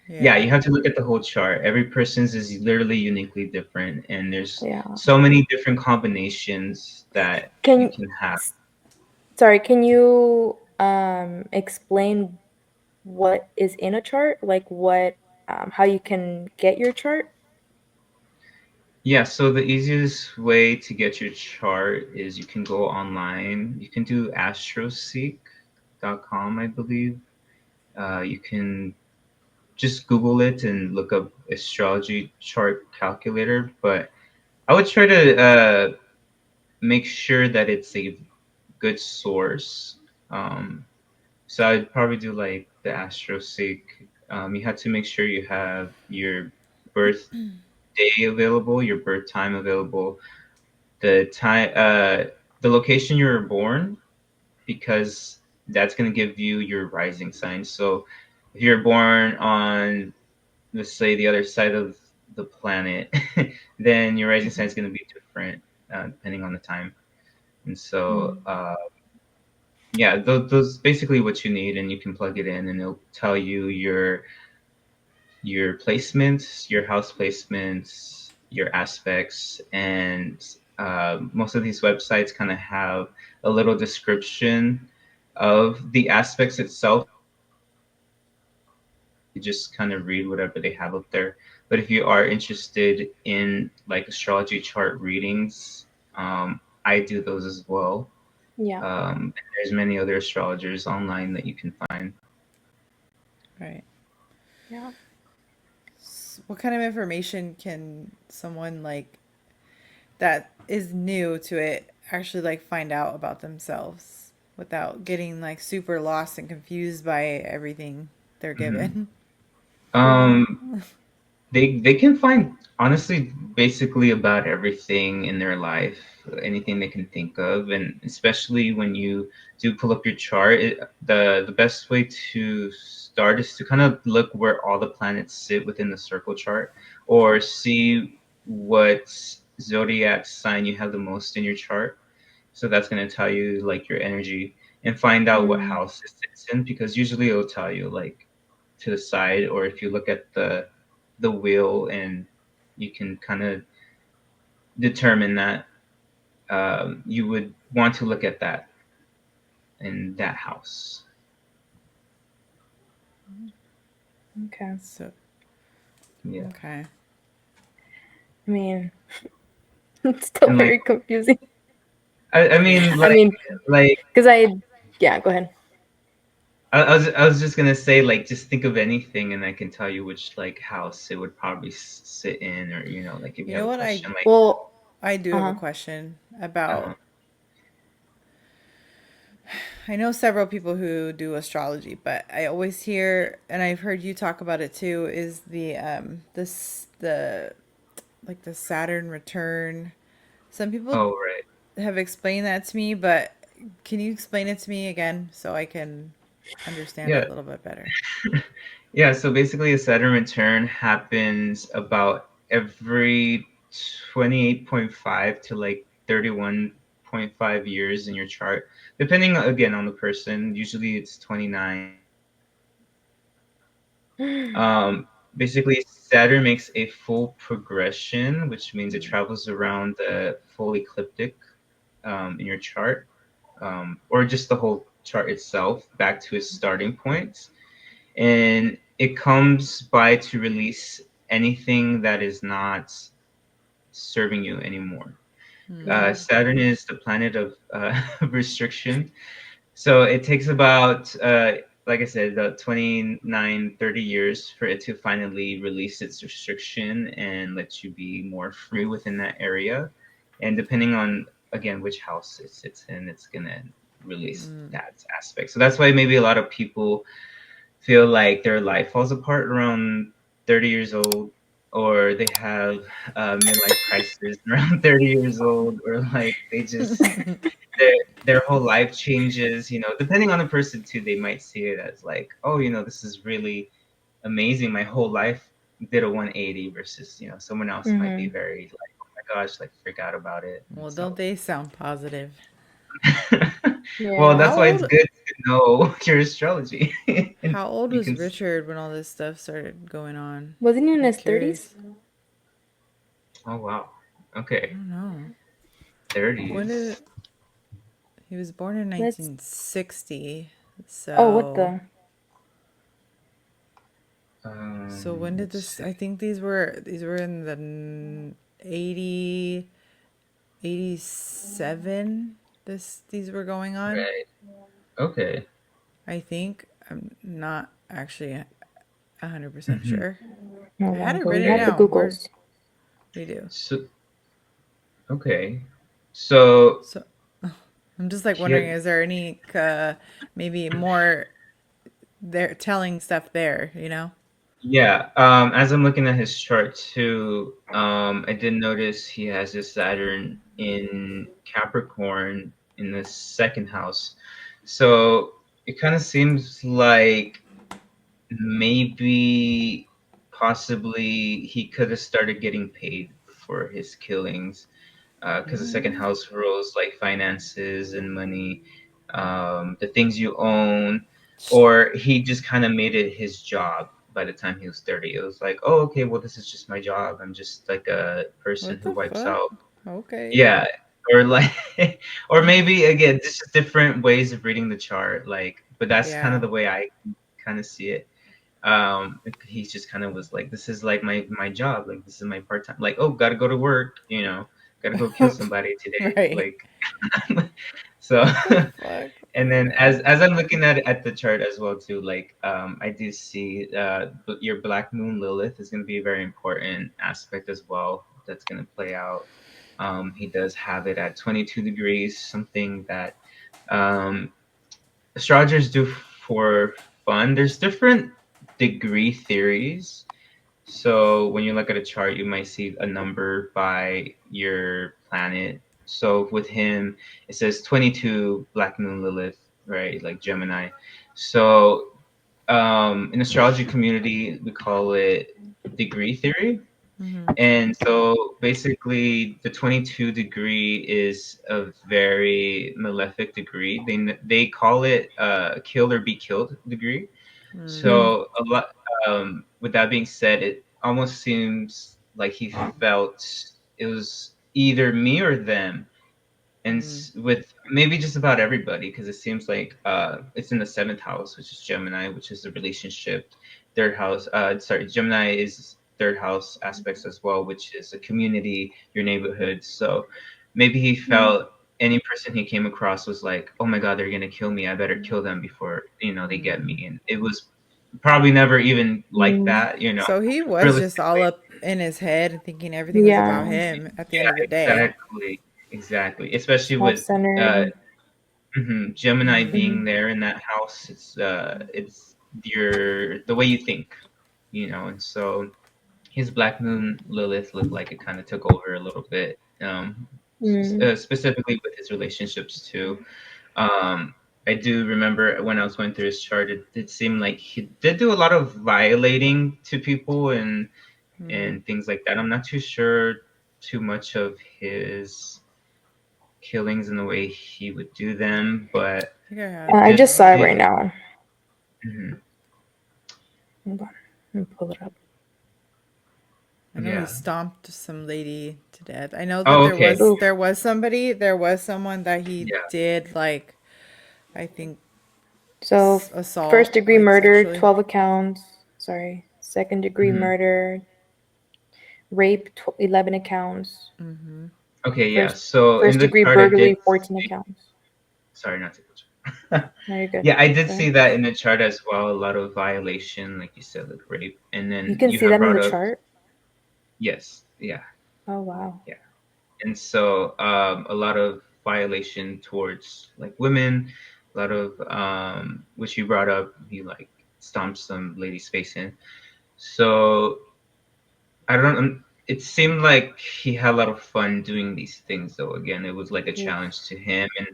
Yeah, you have to look at the whole chart. Every person's is literally uniquely different, and there's
Yeah.
so many different combinations that you
Can
can have.
sorry, can you explain what is in a chart? Like what how you can get your chart?
Yeah, so the easiest way to get your chart is you can go online. You can do astroseek.com, I believe. You can just Google it and look up astrology chart calculator. But I would try to make sure that it's a good source. So I'd probably do like the AstroSeek. You have to make sure you have your birth day available, your birth time available, the location you were born, because that's going to give you your rising sign. So if you're born on, let's say, the other side of the planet, then your rising sign is going to be different depending on the time. And so, yeah, those basically what you need, and you can plug it in, and it'll tell you your placements, your house placements, your aspects, and most of these websites kind of have a little description of the aspects itself. You just kind of read whatever they have up there. But if you are interested in like astrology chart readings, I do those as well.
Yeah.
There's many other astrologers online that you can find.
Right.
Yeah.
What kind of information can someone like that is new to it actually like find out about themselves without getting like super lost and confused by everything they're
Mhm.
given?
Um, they can find, honestly, basically about everything in their life, anything they can think of. And especially when you do pull up your chart, the best way to start is to kind of look where all the planets sit within the circle chart. or see what zodiac sign you have the most in your chart. So that's going to tell you like your energy, and find out what
Mm.
house it sits in, because usually it'll tell you like to the side, or if you look at the wheel, and you can kind of determine that, you would want to look at that in that house.
Okay.
So
Yeah.
okay.
I mean, it's still
And like
very confusing.
I mean
I mean,
like
because yeah, go ahead.
I was just gonna say, like, just think of anything, and I can tell you which like house it would probably sit in, or like if you
You
have
know
a
what
question, like,
Well,
I do
uh
have a
huh.
question
uh,
about. I know several people who do astrology, but I always hear, and I've heard you talk about it too, is the like the Saturn return. Some people
oh right,
have explained that to me, but can you explain it to me again so I can understand it
yeah,
a little bit better?
yeah. So basically, a Saturn return happens about every 28.5 to like 31.5 years in your chart, depending again on the person. Usually, it's 29. Basically, Saturn makes a full progression, which means it travels around the full ecliptic in your chart, or just the whole chart itself, back to its starting point. And it comes by to release anything that is not serving you anymore.
Yeah.
Saturn is the planet of restriction. So it takes about, like I said, about 29, 30 years for it to finally release its restriction and let you be more free within that area. And depending on, again, which house it sits in, it's going to release that aspect. So that's why maybe a lot of people feel like their life falls apart around 30 years old, or they have midlife crisis around 30 years old, or like they just their their whole life changes, depending on the person too. They might see it as like, oh, this is really amazing, my whole life did a 180, versus someone else might be
Mm-hmm.
very like, oh my gosh, like forgot about it. And
Well, don't
so
they sound positive?
well,
Yeah.
that's
How
why it's
old
good to know your astrology. And
how old
you
was
can
Richard when all this stuff started going on?
Wasn't he in
I'm
his 30s?
curious.
oh wow,
I
okay,
don't know. When did
30s.
he was born in
Let's.
1960?
Oh, what
So
the?
when did
Let's
this?
see.
I think these were in the 80 87. These were going on.
Right. Okay.
I think I'm not actually 100%
Hmm.
sure.
No
I had it
longer. We
written
have the
Okay.
down. Where
Googles.
we do.
So okay. So
So I'm just like wondering,
here,
is there any maybe more there telling stuff there? You know?
yeah. As I'm looking at his chart too, I did notice he has his Saturn in Capricorn in the second house. So it kind of seems like maybe possibly he could have started getting paid for his killings, because the second
Mm.
house rules like finances and money, the things you own, or he just kind of made it his job by the time he was 30. It was like, oh, okay, well, this is just my job. I'm just like a person
What
who
the
wipes
fuck?
out.
Okay.
Yeah. Or like, or maybe again, just different ways of reading the chart. Like, but that's kind of
Yeah.
the way I kind of see it. He just kind of was like, this is like my job, like this is my part-time, like, oh, gotta go to work, gotta go kill somebody today,
Right.
like. So
What the fuck?
and
Oh
then
god.
as I'm looking at the chart as well too, like, I do see your black moon Lilith is going to be a very important aspect as well, that's going to play out. He does have it at 22 degrees, something that um astrologers do for fun. There's different degree theories. So when you look at a chart, you might see a number by your planet. So with him, it says 22 Black Moon Lilith, right? Like Gemini. So in astrology community, we call it degree theory.
Mm-hmm.
And so basically, the 22 degree is a very malefic degree. They call it kill or be killed degree.
Mm.
So a lot. With that being said, it almost seems like he felt it was either me or them, and with maybe just about everybody, because it seems like it's in the seventh house, which is Gemini, which is the relationship. Third house, sorry, Gemini is third house aspects as well, which is a community, your neighborhood. So maybe he felt any person he came across was like, oh my god, they're gonna kill me, I better kill them before they get me. And it was probably never even like
Mm.
that,
So he was just all
realistically.
up in his head thinking everything was about
Yeah.
him at the end
Yeah,
of the day.
exactly, especially with
Self-centered.
Gemini
Mhm.
being there in that house. It's your the way you think, and so his Black Moon Lilith looked like it kind of took over a little bit,
Mm.
specifically with his relationships too. Um, I do remember when I was going through his chart, it did seem like he did do a lot of violating to people and things like that. I'm not too sure too much of his killings and the way he would do them, but
I think I
it
have
I
did
just saw it
those.
right
seem.
now.
Mhm.
Hold on. Let me pull it up.
I know he
Yeah.
stomped some lady to death. I know that
Oh,
there
okay.
was
Oof.
there was somebody, there was someone that he
Yeah.
did like I think
So, first
assault
degree
like
murder,
sexually.
12 accounts. Sorry. Second degree
Mhm.
murder, rape, 11 accounts.
Mm-hmm.
Okay. Yeah.
First
So in
first
the
degree
chart, I did.
burglary, 14 accounts.
Sorry, not to cut you.
No, you're good.
Yeah, I did
Go
see
ahead.
that in the chart as well. A lot of violation, like you said, like rape, and
You
then
can
you
see
have
that in
brought
the
up
chart?
yes, yeah,
Oh, wow.
yeah, and so a lot of violation towards like women, a lot of which you brought up. He like stomped some lady's face in. So I don't. It seemed like he had a lot of fun doing these things, though. Again, it was like a
Oof.
challenge to him, and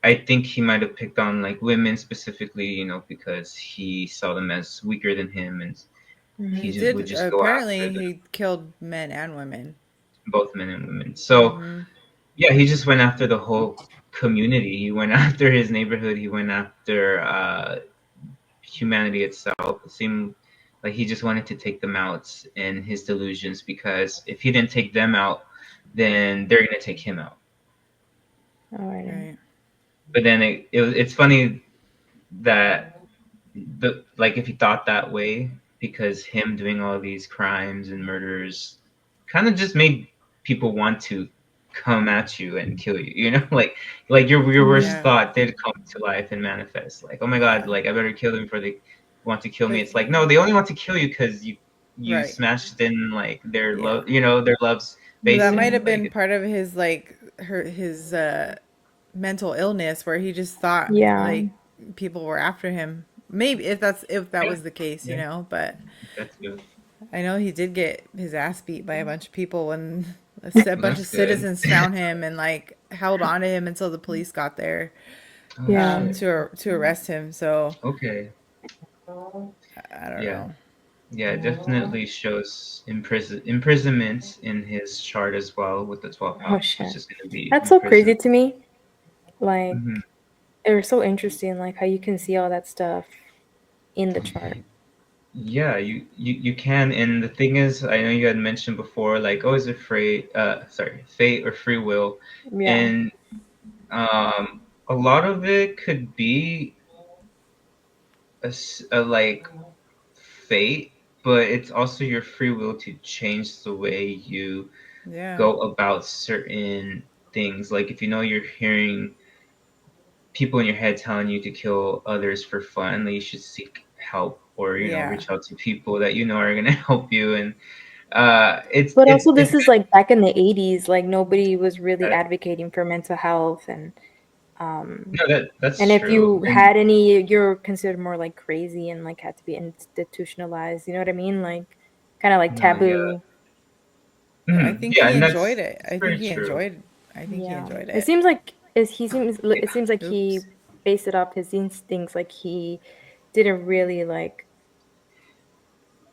I think he might have picked on like women specifically, because he saw them as weaker than him, and he
He
Mm-hmm.
just would
did
just go after
apparently
them,
he killed men and women.
both men and women. So
Mm-hmm.
yeah, he just went after the whole community. He went after his neighborhood. He went after humanity itself. It seemed like he just wanted to take them out in his delusions because if he didn't take them out, then they're gonna take him out.
Alrighty.
Right.
But then it's funny that like if he thought that way because him doing all these crimes and murders kind of just made people want to come at you and kill you, like your worst
Mm.
Yeah.
thought did come to life and manifest, like, oh my god,
Yeah.
like I better kill them before they want to kill me.
But
It's like, no, they only want to kill you because you
right.
smashed in like their
Yeah.
love, their love's
But
face
that might
in,
have
like
been part of his like his mental illness where he just thought
Yeah.
like people were after him. Maybe if that
yeah,
was the case,
yeah,
but
that's good.
I know he did get his ass beat by a bunch of people when a
Well,
bunch of
that's good.
citizens found him and like held on to him until the police got there
Oh
Yeah.
shit.
to arrest him. So
Okay.
I don't
Yeah.
know.
Yeah, it definitely shows imprisonment in his chart as well with the 12th
Oh,
house, which
shit.
is going to be
That's so crazy
imprisoned.
to me. Like,
Hmm.
it was so interesting, like, how you can see all that stuff in the chart.
Yeah, you can, and the thing is, I know you had mentioned before, like, oh, is it fate or free will,
Yeah.
and a lot of it could be a like fate, but it's also your free will to change the way you
Yeah.
go about certain things. Like if you're hearing people in your head telling you to kill others for fun, then you should seek help or
Yeah.
reach out to people that are going to help you. And
But also,
it's
this is like back in the 80s, like, nobody was really
good.
advocating for mental health. Um,
No, that's
and if
true.
you
And
had any, you're considered more like crazy and like had to be institutionalized. You know what I mean? Like, kind of like
no, yeah.
taboo.
But I
Mhm.
think
Yeah,
he
and
enjoyed
that's
it.
that's very true.
I think he
Yeah.
enjoyed
It
it.
seems like
Yeah.
it seems like he
Oops.
based it off his instincts. Like he didn't really like,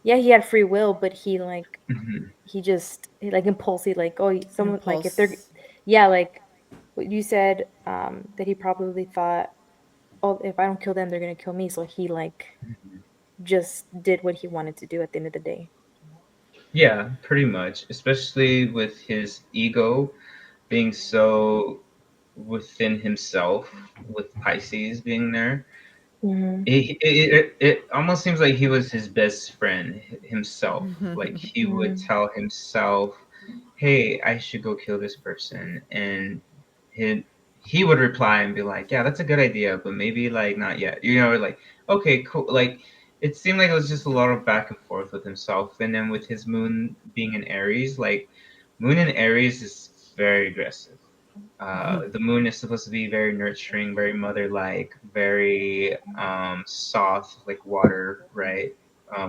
yeah, he had free will, but he like
Mhm.
he just like impulsive, like someone like if they're
Impulse.
yeah, like what you said, that he probably thought, oh, if I don't kill them, they're gonna kill me. So he like
Mhm.
just did what he wanted to do at the end of the day.
Yeah, pretty much. Especially with his ego being so within himself, with Pisces being there.
Mm-hmm.
It almost seems like he was his best friend himself. Like he would
Mm-hmm.
tell himself, "Hey, I should go kill this person," and he he would reply and be like, "Yeah, that's a good idea, but maybe like not yet." You know, like okay, cool. Like it seemed like it was just a lot of back and forth with himself, and then with his moon being in Aries, like moon in Aries is very aggressive. The moon is supposed to be very nurturing, very mother-like, very soft, like water, right?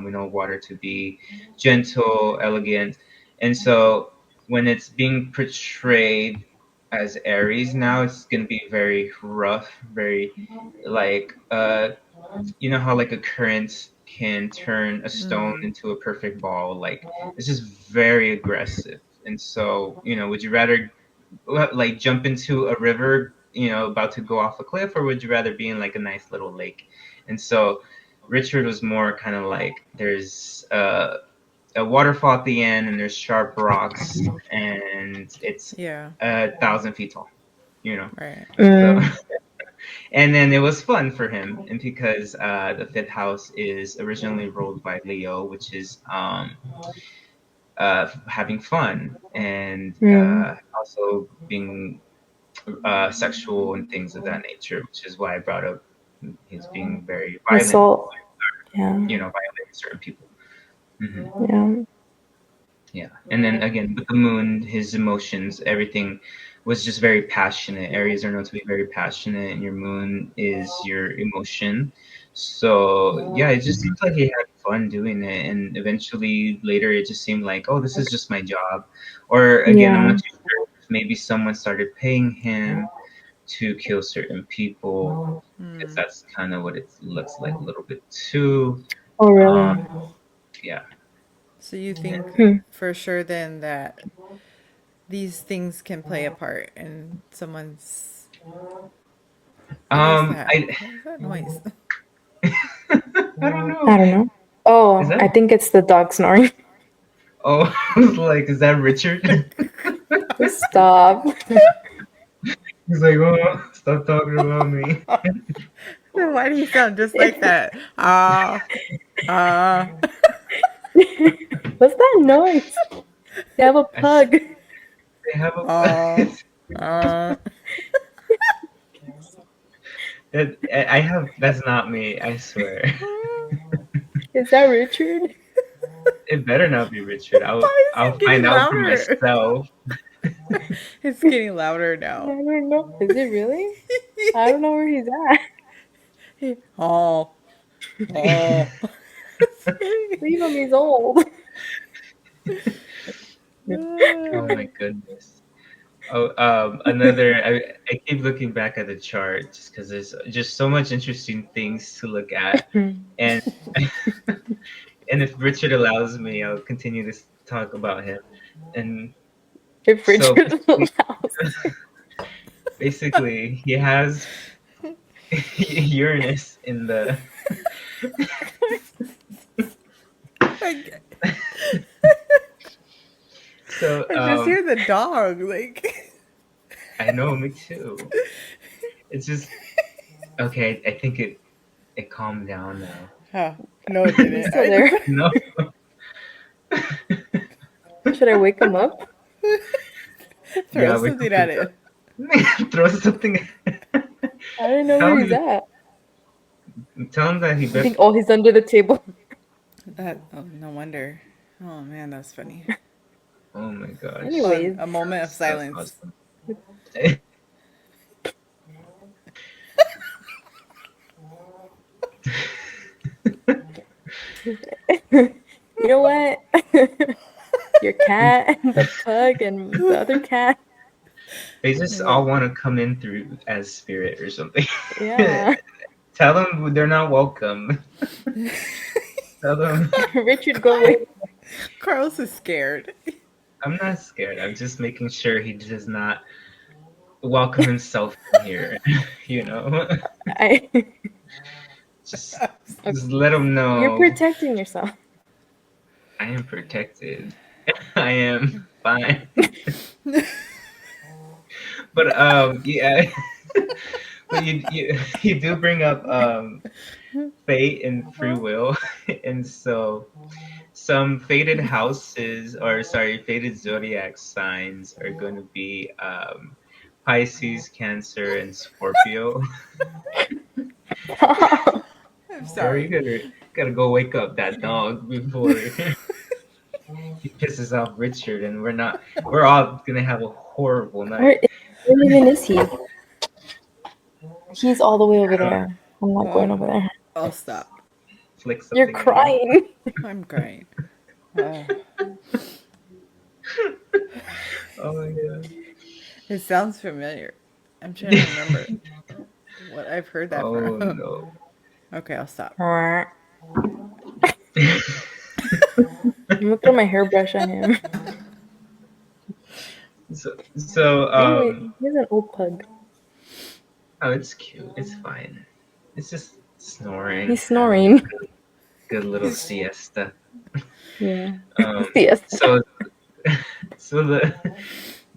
We know water to be gentle, elegant, and so when it's being portrayed as Aries now, it's gonna be very rough, very like you know how like a current can turn a stone
Mm.
into a perfect ball, like it's just very aggressive. And so, you know, would you rather like jump into a river, you know, about to go off a cliff, or would you rather be in like a nice little lake? And so Richard was more kind of like there's a waterfall at the end and there's sharp rocks and it's
Yeah.
1,000 feet tall, you know.
Right.
So
Mm.
and then it was fun for him, and because the fifth house is originally ruled by Leo, which is having fun and
Mm.
also being sexual and things of that nature, which is why I brought up his being very violent,
Assault. Yeah.
you know, violating certain people. Hmm.
Yeah.
Yeah. And then again, with the moon, his emotions, everything was just very passionate. Aries are known to be very passionate, and your moon is your emotion. So, yeah, it just seems like he had fun doing it. And eventually, later, it just seemed like, oh, this is just my job. Or again, I'm not
Yeah.
too sure if maybe someone started paying him to kill certain people, because
Mm.
that's kind of what it looks like a little bit too.
Oh,
Um,
really?
yeah.
So you think
Hmm.
for sure then that these things can play a part in someone's. What is that?
I
What is that noise?
I don't know.
I don't know.
Is
Oh,
that?
I think it's the dog snoring.
Oh, I was like, is that Richard?
Stop.
He's like, oh, stop talking about me.
Then why do you sound just like that? Ah, ah.
What's that noise? They have a
I said
pug.
they have a.
Uh, uh,
I have. That's not me. I swear.
Is that Richard?
It better not be Richard.
why is
I'll
it
find
getting
out for
louder?
myself.
It's getting louder
I
now.
don't know. Is it really? I don't know where he's at.
Oh, oh. It's
Leave him. He's old.
Oh my
getting-
goodness. Oh, another. I keep looking back at the chart just because there's just so much interesting things to look at, and and if Richard allows me, I'll continue to talk about him. And
If
so
Richard allows.
basically, he has Uranus in the.
I,
So
I just hear the dog. Like,
I know, me too. It's just okay. I think it calmed down now.
huh, no, it
He's
didn't.
still there.
No,
Should I wake him up?
Throw
yeah, wake up
something
his
at it.
throw something.
I don't know
Tell
where he's
him,
at.
tell him that he
I
bet.
think, oh, he's under the table.
That, oh, no wonder. Oh man, that's funny.
Oh my gosh,
Hold on,
Anyways.
a moment of
that's
silence.
awesome.
You know what? Your cat, the pug, and the other cat.
They just all want to come in through as spirit or something.
Yeah.
Tell them they're not welcome. Tell him
Richard, go away.
Carlos is scared.
I'm not scared. I'm just making sure he does not welcome himself in here. You know,
I,
just just let him
you're
know
protecting yourself.
I am protected. I am fine. But yeah, but you do bring up fate and free will, and so some fated houses, or sorry, fated zodiac signs are going to be Pisces, Cancer, and Scorpio.
I'm
Girl, you
sorry.
gotta go wake up that dog before he pisses off Richard, and we're all gonna have a horrible
Where,
night.
where even is he? He's all the way over
I don't know,
there. I'm not going over there.
I'll stop.
flick
You're
something at him.
crying.
I'm crying. Uh,
Oh my god.
it sounds familiar. I'm trying to remember what I've heard that
Oh
from.
no.
Okay, I'll stop.
I'm gonna throw my hairbrush at him.
So
Anyway, he's an old pug.
oh, it's cute. It's fine. It's just snoring,
He's
having a
snoring.
good little siesta.
Yeah.
Um,
Yes.
so so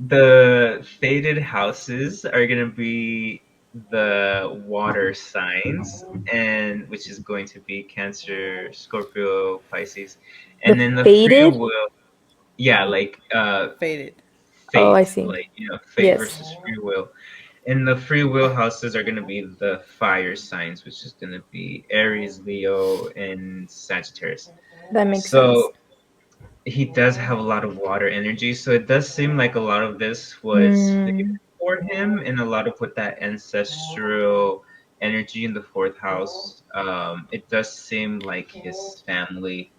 the fated houses are gonna be the water signs, and which is going to be Cancer, Scorpio, Pisces,
The
and then the free
faded?
will. Yeah, like
Faded.
Oh, I
fate,
see.
like fate
Yes.
versus free will. And the free will houses are going to be the fire signs, which is going to be Aries, Leo, and Sagittarius.
That makes sense.
So he does have a lot of water energy. So it does seem like a lot of this was fate
Mm.
for him, and a lot of with that ancestral energy in the fourth house. It does seem like his family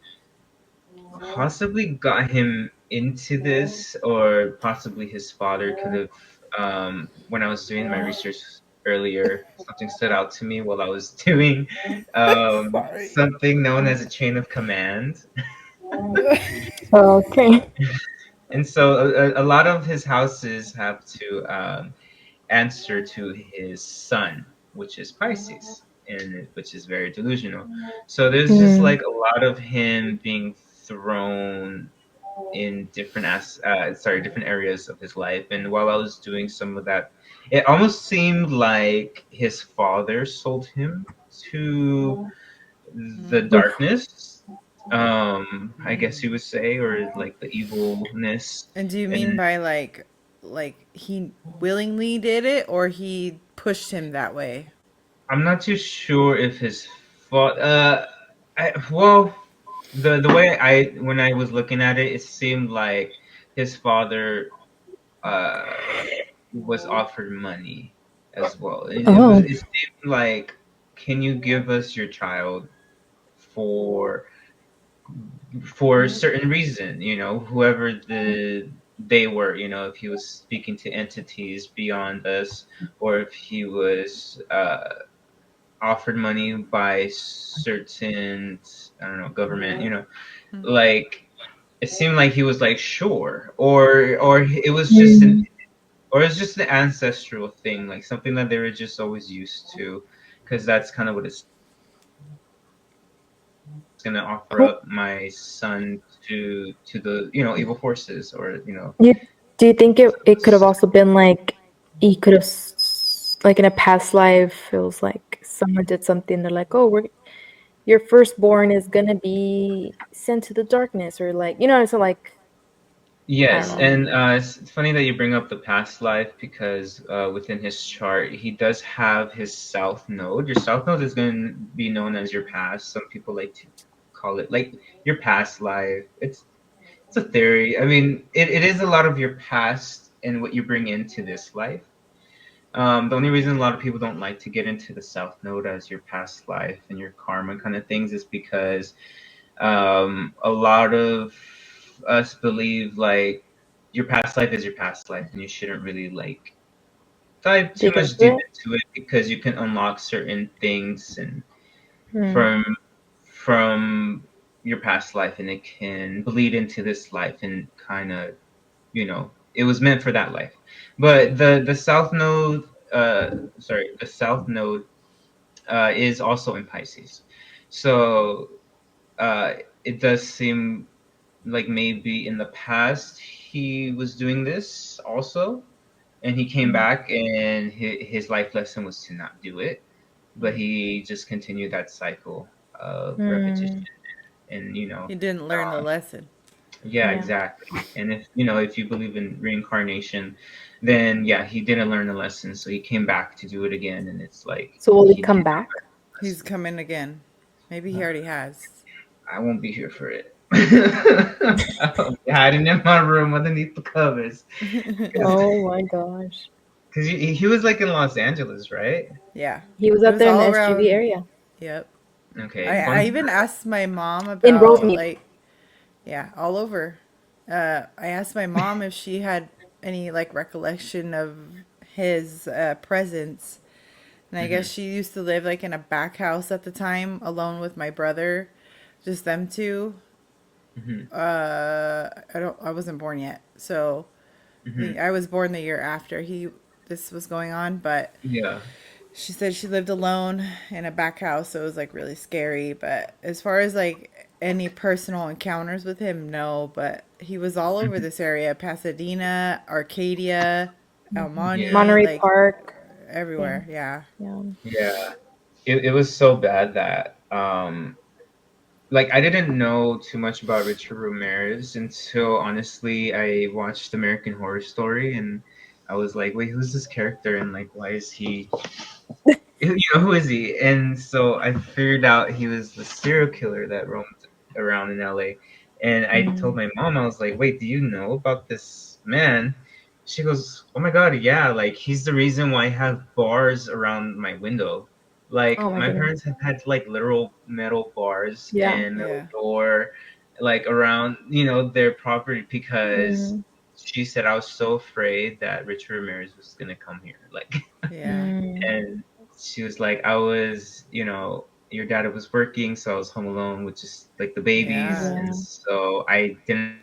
possibly got him into this, or possibly his father could have. When I was doing my research earlier, something stood out to me while I was doing
Sorry.
something known as a chain of command.
Okay.
And so a lot of his houses have to answer to his sun, which is Pisces, and which is very delusional. So there's just
Mm.
like a lot of him being thrown in different areas of his life. And while I was doing some of that, it almost seemed like his father sold him to the
Oof.
darkness, I guess you would say, or like the evilness.
And do you mean
And
by like he willingly did it or he pushed him that way?
I'm not too sure if his fault. Well, the way when I was looking at it, it seemed like his father uh was offered money as well.
Oh.
It seemed like, can you give us your child for a certain reason? Whoever they were. If he was speaking to entities beyond us, or if he was offered money by certain, I don't know, government. Like it seemed like he was like sure, or it was just an
Mm.
or it's just an ancestral thing, like something that they were just always used to, because that's kind of what it's going to offer
Oh,
up my son to the evil forces, or
you, do you think it could have also been like he could have like in a past life it was like someone did something, they're like, oh, your firstborn is gonna be sent to the darkness, or like, so like, I don't
Yes,
know.
and it's funny that you bring up the past life, because within his chart, he does have his south node. Your south node is going to be known as your past. Some people like to call it like your past life. It's a theory. I mean, it is a lot of your past and what you bring into this life. The only reason a lot of people don't like to get into the south node as your past life and your karma kind of things is because a lot of us believe like your past life is your past life, and you shouldn't really like dive too
Dig
much
into
deep
it.
into it, because you can unlock certain things, and
Hmm.
from your past life, and it can bleed into this life and kind of, it was meant for that life. But the south node, the south node is also in Pisces. So uh, it does seem like maybe in the past he was doing this also, and he came
Mhm.
back, and his life lesson was to not do it, but he just continued that cycle of repetition.
Mm,
And
He didn't learn the lesson.
yeah,
yeah.
exactly. And if you believe in reincarnation, then yeah, he didn't learn the lesson, so he came back to do it again, and it's like
So will he
he
come
did.
back?
He's coming again. Maybe he already has.
I won't be here for it. I'll be hiding in my room underneath the covers. Because
Oh my gosh.
he was like in Los Angeles, right?
Yeah.
He was
It
up
was
there in the
all
SGV
around.
area.
Yep.
Okay,
I
fun.
even asked my mom
In
about,
Rosemead.
like, yeah, all over. I asked my mom if she had any, like, recollection of his presence. And I guess
Hmm.
she used to live, like, in a back house at the time, alone with my brother, just them two.
Hmm.
I wasn't born yet, so I
Hmm.
think I was born the year after this was going on. But
Yeah.
she said she lived alone in a back house, so it was like really scary. But as far as like any personal encounters with him, no. But he was all over
Mhm.
this area: Pasadena, Arcadia, El
Yeah.
Monte,
Monterey
like
Park.
everywhere.
Thing.
Yeah,
Yeah.
Yeah. It was so bad that like I didn't know too much about Richard Ramirez until honestly I watched American Horror Story, and I was like, wait, who's this character, and like why is he, who is he? And so I figured out he was the serial killer that roamed around in LA. And I told
Mm.
my mom, I was like, wait, do you know about this man? She goes, oh my God, yeah, like he's the reason why I have bars around my window. Like
Oh my
my
goodness.
parents have had like literal metal bars
Yeah.
and metal
yeah,
door like around, their property because
Mm.
she said I was so afraid that Richard Ramirez was gonna come here. Like
yeah,
Mm.
and she was like, I was, your dad was working, so I was home alone with just like the babies,
yeah,
and
Yeah.
so I didn't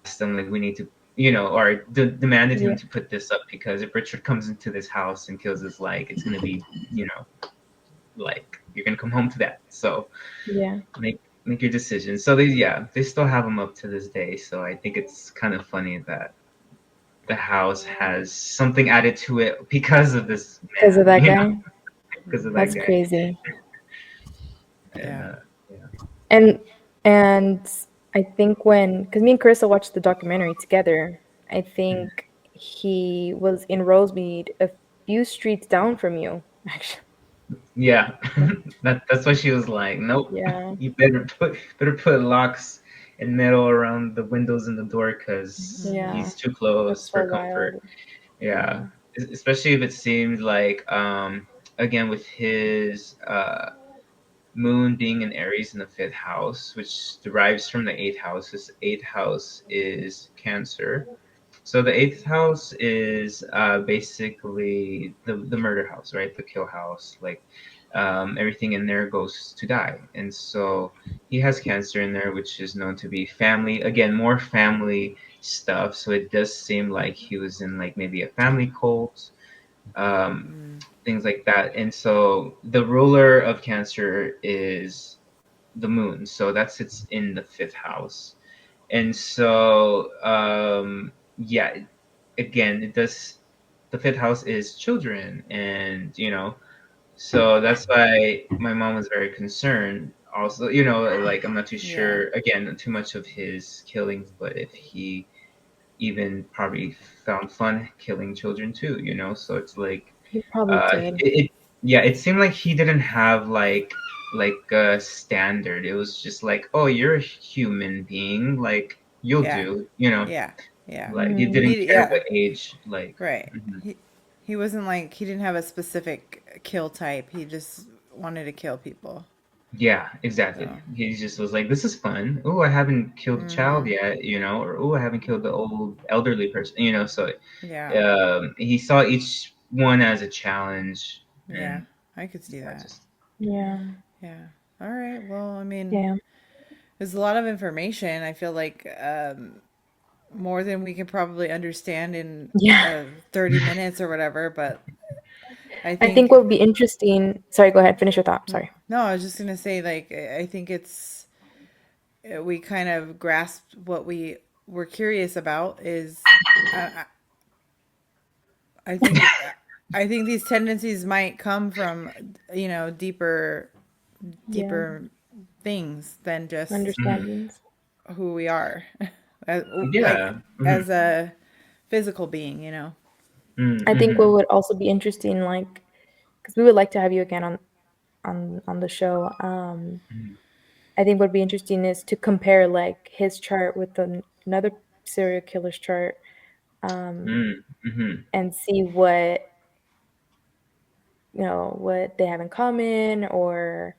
ask them like we need to, or demanded him
Yeah.
to put this up because if Richard comes into this house and kills his like, it's gonna be, like you're gonna come home to that. So
Yeah.
make your decision. So they still have him up to this day. So I think it's kind of funny that the house has something added to it because of this
Because of
man,
that guy.
because of
hmm,
that
That's
guy.
crazy.
And
yeah,
yeah.
And and I think because me and Carissa watched the documentary together, I
Mhm.
think he was in Rosemead a few streets down from you. Actually.
Yeah. That's why she was like, nope,
Yeah.
you better put locks and metal around the windows and the door because
hmm,
Yeah.
he's too
That's
close
so
for comfort.
wild.
Yeah.
Yeah.
Especially if it seemed like again with his moon being in Aries in the fifth house, which derives from the eighth house. This eighth house is Cancer. So the eighth house is basically the murder house, right? The kill house. Like everything in there goes to die. And so he has Cancer in there, which is known to be family. Again, more family stuff. So it does seem like he was in like maybe a family cult, um,
mm,
things like that. And so the ruler of Cancer is the moon. So that sits in the fifth house. And so, yeah, again, it does. The fifth house is children, and so that's why my mom was very concerned. Also, like I'm not too
yeah,
sure. Again, too much of his killings, but if he even probably found fun killing children too, So it's like,
He probably did.
yeah, it seemed like he didn't have like a standard. It was just like, oh, you're a human being, like you'll
yeah,
do,
yeah, yeah.
like you
Mm.
didn't
He,
care
yeah,
what age, like.
right.
Mhm.
He wasn't like he didn't have a specific kill type. He just wanted to kill people.
Yeah, exactly.
So,
He just was like, this is fun. Oh, I haven't killed a child
mm-hmm.
yet, or oh, I haven't killed the old elderly person, So
Yeah,
he saw each one as a challenge,
yeah.
and
I could see
yeah,
that.
just
Yeah.
Yeah. All right. Well, I mean,
Yeah.
there's a lot of information. I feel like more than we can probably understand in
Yeah.
30 minutes or whatever. But I
I think
think,
what would be interesting. Sorry, go ahead. Finish your thought. Sorry.
no, I was just going to say, like, I think it's, we kind of grasped what we were curious about is, I, I think, I think these tendencies might come from, deeper,
Yeah.
deeper things than just
Mhm.
Understandings.
who we are, as, like
Yeah.
as a physical being.
I think what
Mm-hmm.
would also be interesting, like, because we would like to have you again on the show. I think what would be interesting is to compare like his chart with another serial killer's chart, um,
Mm-hmm.
and see what what they have in common, or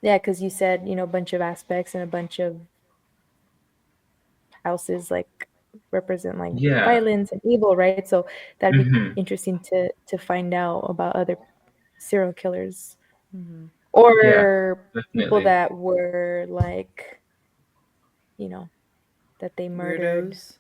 yeah, because you said a bunch of aspects and a bunch of houses like represent like
Yeah.
violence and evil, right? So that'd be
Mm-hmm.
interesting to find out about other serial killers
Mm-hmm.
Yeah.
or people
Definitely.
that were like, you know, that they murdered,
Weirdos.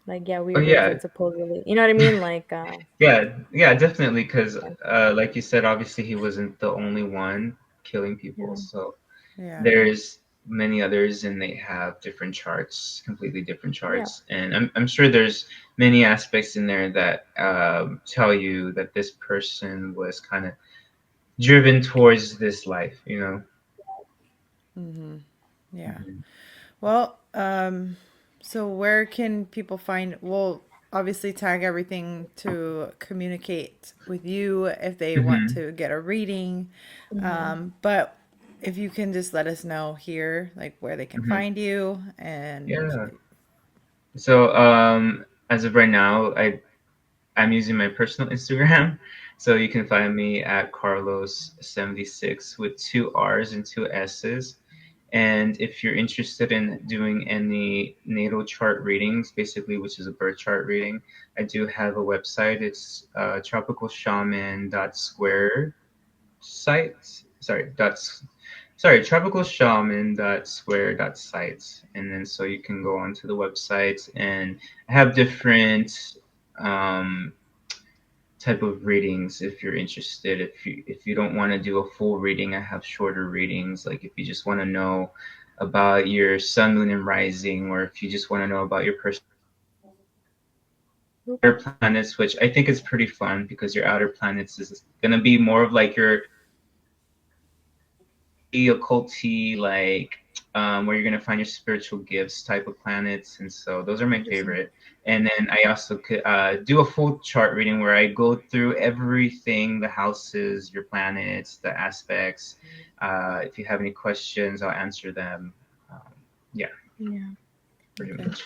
like, yeah,
Oh
weirdos
yeah.
that supposedly, you know what I mean? Like,
Yeah. Yeah. Definitely. Because,
yeah,
like you said, obviously he wasn't the only one killing people.
yeah,
So
Yeah.
there's many others, and they have different charts, completely different
yeah,
charts. And I'm sure there's many aspects in there that tell you that this person was kind of driven towards this life. You know.
Mm-hmm. Yeah.
Mhm.
Well, so where can people find? We'll obviously tag everything to communicate with you if they want
Mhm.
to get a reading.
mhm.
But if you can just let us know here, like where they can
Mhm.
find you, and
Yeah. So as of right now, I'm using my personal Instagram, so you can find me at Carlos76 with two R's and two S's. And if you're interested in doing any natal chart readings, basically, which is a birth chart reading, I do have a website. It's tropicalshaman.square site. Sorry, tropicalshaman.square.site. And then so you can go onto the website, and I have different um, type of readings if you're interested. If you don't want to do a full reading, I have shorter readings. Like if you just want to know about your sun, moon, and rising, or if you just want to know about your personal
Oop.
outer planets, which I think is pretty fun because your outer planets is gonna be more of like your occulty, like where you're gonna find your spiritual gifts type of planets, and so those are my
Interesting.
favorite. And then I also could do a full chart reading where I go through everything, the houses, your planets, the aspects. If you have any questions, I'll answer them. Um, yeah,
Yeah.
pretty
okay.
much.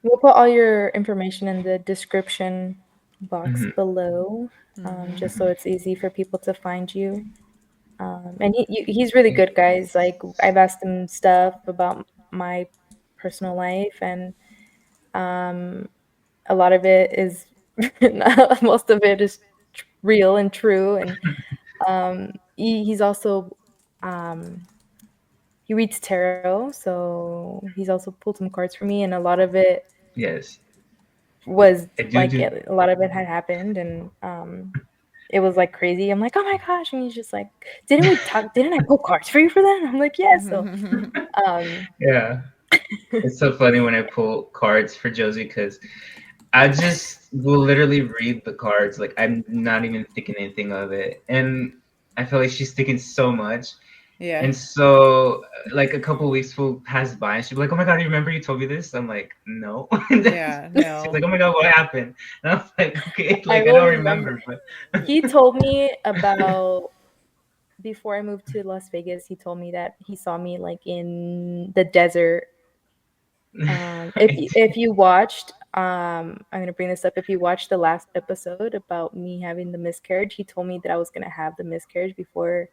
We'll put all your information in the description box
Hmm.
below,
Mm-hmm.
just so
Hmm.
it's easy for people to find you. And he's really
Thank
good,
you.
guys. Like, I've asked him stuff about my personal life, and um, a lot of it is, most of it is real and true. And he's also, um, he reads tarot, so he's also pulled some cards for me, and a lot of it
Yes,
was
I do
like
do.
a lot of it had happened, and it was like crazy. I'm like, oh my gosh, and he's just like, didn't we talk? Didn't I pull cards for you for that? And I'm like, yeah. So, um,
Yeah, it's so funny when I pull cards for Josie because I just will literally read the cards. Like I'm not even thinking anything of it. And I feel like she's thinking so much.
Yeah.
And so like a couple weeks will pass by and she'll be like, oh my God, you remember you told me this? I'm like, no. And then
Yeah.
she's
No.
like, oh my God, what happened? And I'm like, okay,
I
like I
will
don't
remember.
remember, but
He told me about before I moved to Las Vegas. He told me that he saw me like in the desert. If you watched, I'm gonna bring this up. If you watched the last episode about me having the miscarriage, he told me that I was gonna have the miscarriage before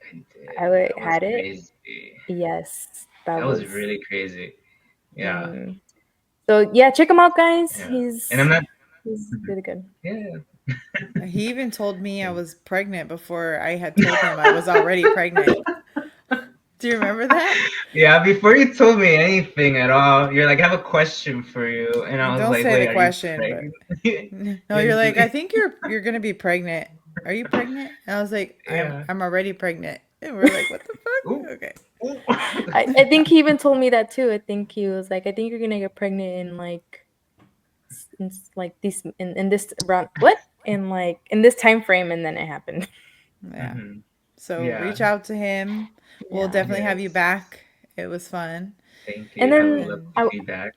I did.
I
That was
had it.
crazy.
Yes, that
That was
was.
really crazy. Yeah.
Mm. So yeah, check him out, guys.
Yeah. And I'm not
He's really good.
yeah.
He even told me I was pregnant before I had told him I was already pregnant. Do you remember that?
Yeah, before you told me anything at all, you're like, I have a question for you, and I was
Don't
like,
say the
wait, are you
question, but
pregnant?
no, you're like, I think you're gonna be pregnant. Are you pregnant? And I was like, I'm
Yeah.
I'm already pregnant. And we're like, what the
Ooh,
fuck? Okay.
ooh.
I think he even told me that too. I think he was like, I think you're gonna get pregnant in like like this in this around what in like in this time frame, and then it happened.
Yeah.
Mhm.
So
Yeah.
reach out to him. We'll
Yeah.
definitely have you
Yes.
back. It was fun.
Thank
And
you. I would
then
love
And
the feedback.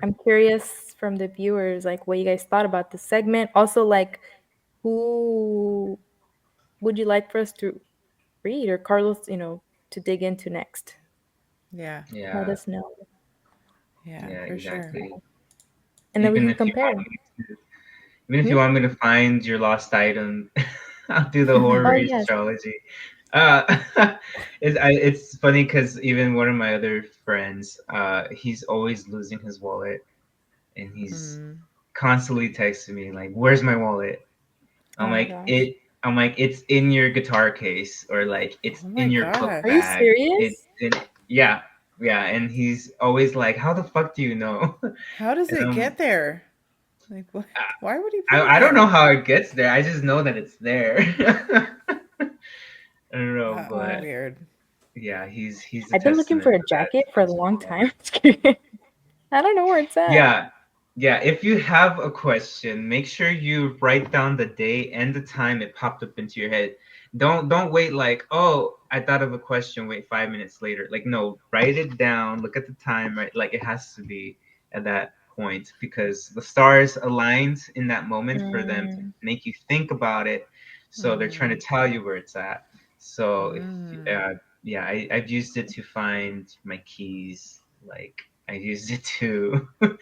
I'm curious from the viewers, like what you guys thought about the segment. Also, like who would you like for us to read or Carlos, to dig into next?
yeah.
Let
Yeah.
us know,
Yeah,
Yeah.
for sure.
Exactly.
and then we
Even
can
if you
compare.
want me to, even if you
Hmm?
want me to find your lost item, I'll do the horror
Oh yes.
astrology. It's funny because even one of my other friends, he's always losing his wallet, and he's
Mm.
constantly texting me like, "Where's my wallet?" I'm
Oh
like,
gosh.
"It." I'm like, "It's in your guitar case, or like it's
Oh my
in your book
Are you
gosh.
bag. It's
serious?
in." Yeah, yeah, and he's always like, "How the fuck do you know?"
How does
And
it get there? Like what? Why would he put it
I don't know
there?
how it gets there. I just know that it's there. I don't know, but
Weird.
yeah, he's a
I've been looking for
testament
a
to that
jacket for a
as
long
well.
time. I don't know where it's at.
Yeah, yeah. If you have a question, make sure you write down the day and the time it popped up into your head. Don't wait like, oh, I thought of a question, wait 5 minutes later. Like, no, write it down, look at the time, right? Like it has to be at that point because the stars aligned in that moment for them to
Mm,
make you think about it. So they're trying to
Mm-hmm.
tell you where it's at. So if
Mm.
yeah, I've used it to find my keys. Like I used it to
where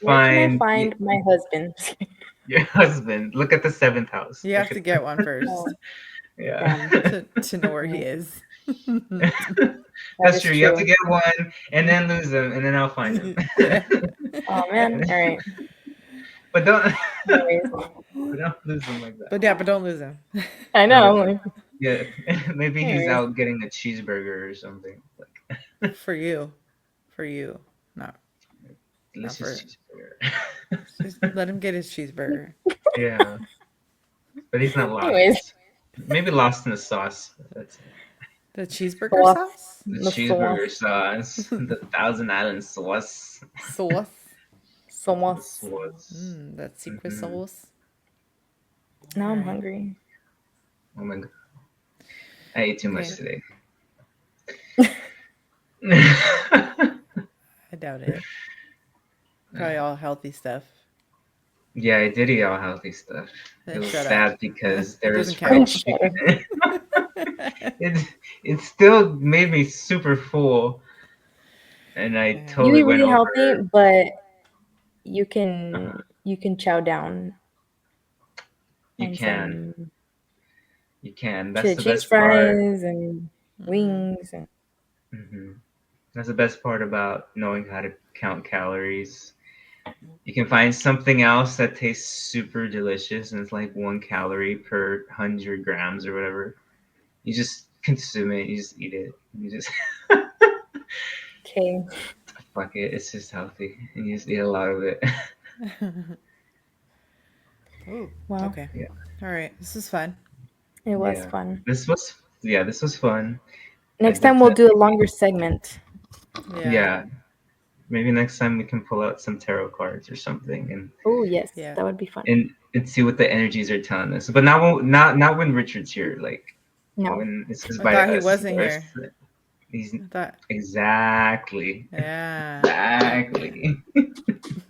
can I
find
find my husband?
your husband. Look at the seventh house.
You have
Look
to
at
get one
Oh,
first
yeah.
damn.
to know where he
Right.
is.
That
That's
is
true. You have to
true.
get one and then lose them, and then I'll find them.
Yeah.
Oh man. All right.
but don't
Anyways,
but don't lose them like that.
But yeah, but don't lose him.
I
No,
know. Like,
yeah. Maybe he's
anyways,
out getting a cheeseburger or something. Like
For you. For you. Not not
delicious
for
cheeseburger.
just let him get his cheeseburger.
Yeah, but he's not
anyways,
lost. Maybe lost in the sauce. That's it.
The cheeseburger
sauce,
sauce?
The
the
cheeseburger
sauce,
sauce, the Thousand Island sauce,
Sauce.
the
sauce.
sauce.
That secret
Hmm.
sauce.
Now
All
I'm
right.
hungry.
Oh my god, I ate too much
Okay.
today.
I doubt it. Probably all healthy stuff.
Yeah, I did eat all healthy stuff. It
Then
was
shut up.
sad because there
It
was
doesn't
fried
count.
Shut up.
chicken. it still made me super full, and I
Yeah.
You
totally
eat
went
really
over.
healthy, but you
Uh-huh.
can chow down
You
on
can,
some
you can. That's
chili
the
cheese
best part.
fries and
Mm-hmm.
wings and
Hmm. That's the best part about knowing how to count calories. You can find something else that tastes super delicious and it's like 1 calorie per 100 grams or whatever. You just consume it. You just eat it. You just
okay.
fuck it. It's just healthy, and you just eat a lot of it.
Oh,
Well,
okay.
Yeah,
All right. This is fun.
it was
yeah.
fun.
This was fun. I
Next time we'll do a
definitely
longer segment.
Yeah.
yeah. Maybe next time we can pull out some tarot cards or something
Oh yes,
Yeah.
that would be fun.
and see what the energies are telling us. But not when Richard's here. Like
No.
when this is
I
by
thought he
us.
wasn't here.
He's
I thought.
exactly
Yeah.
exactly.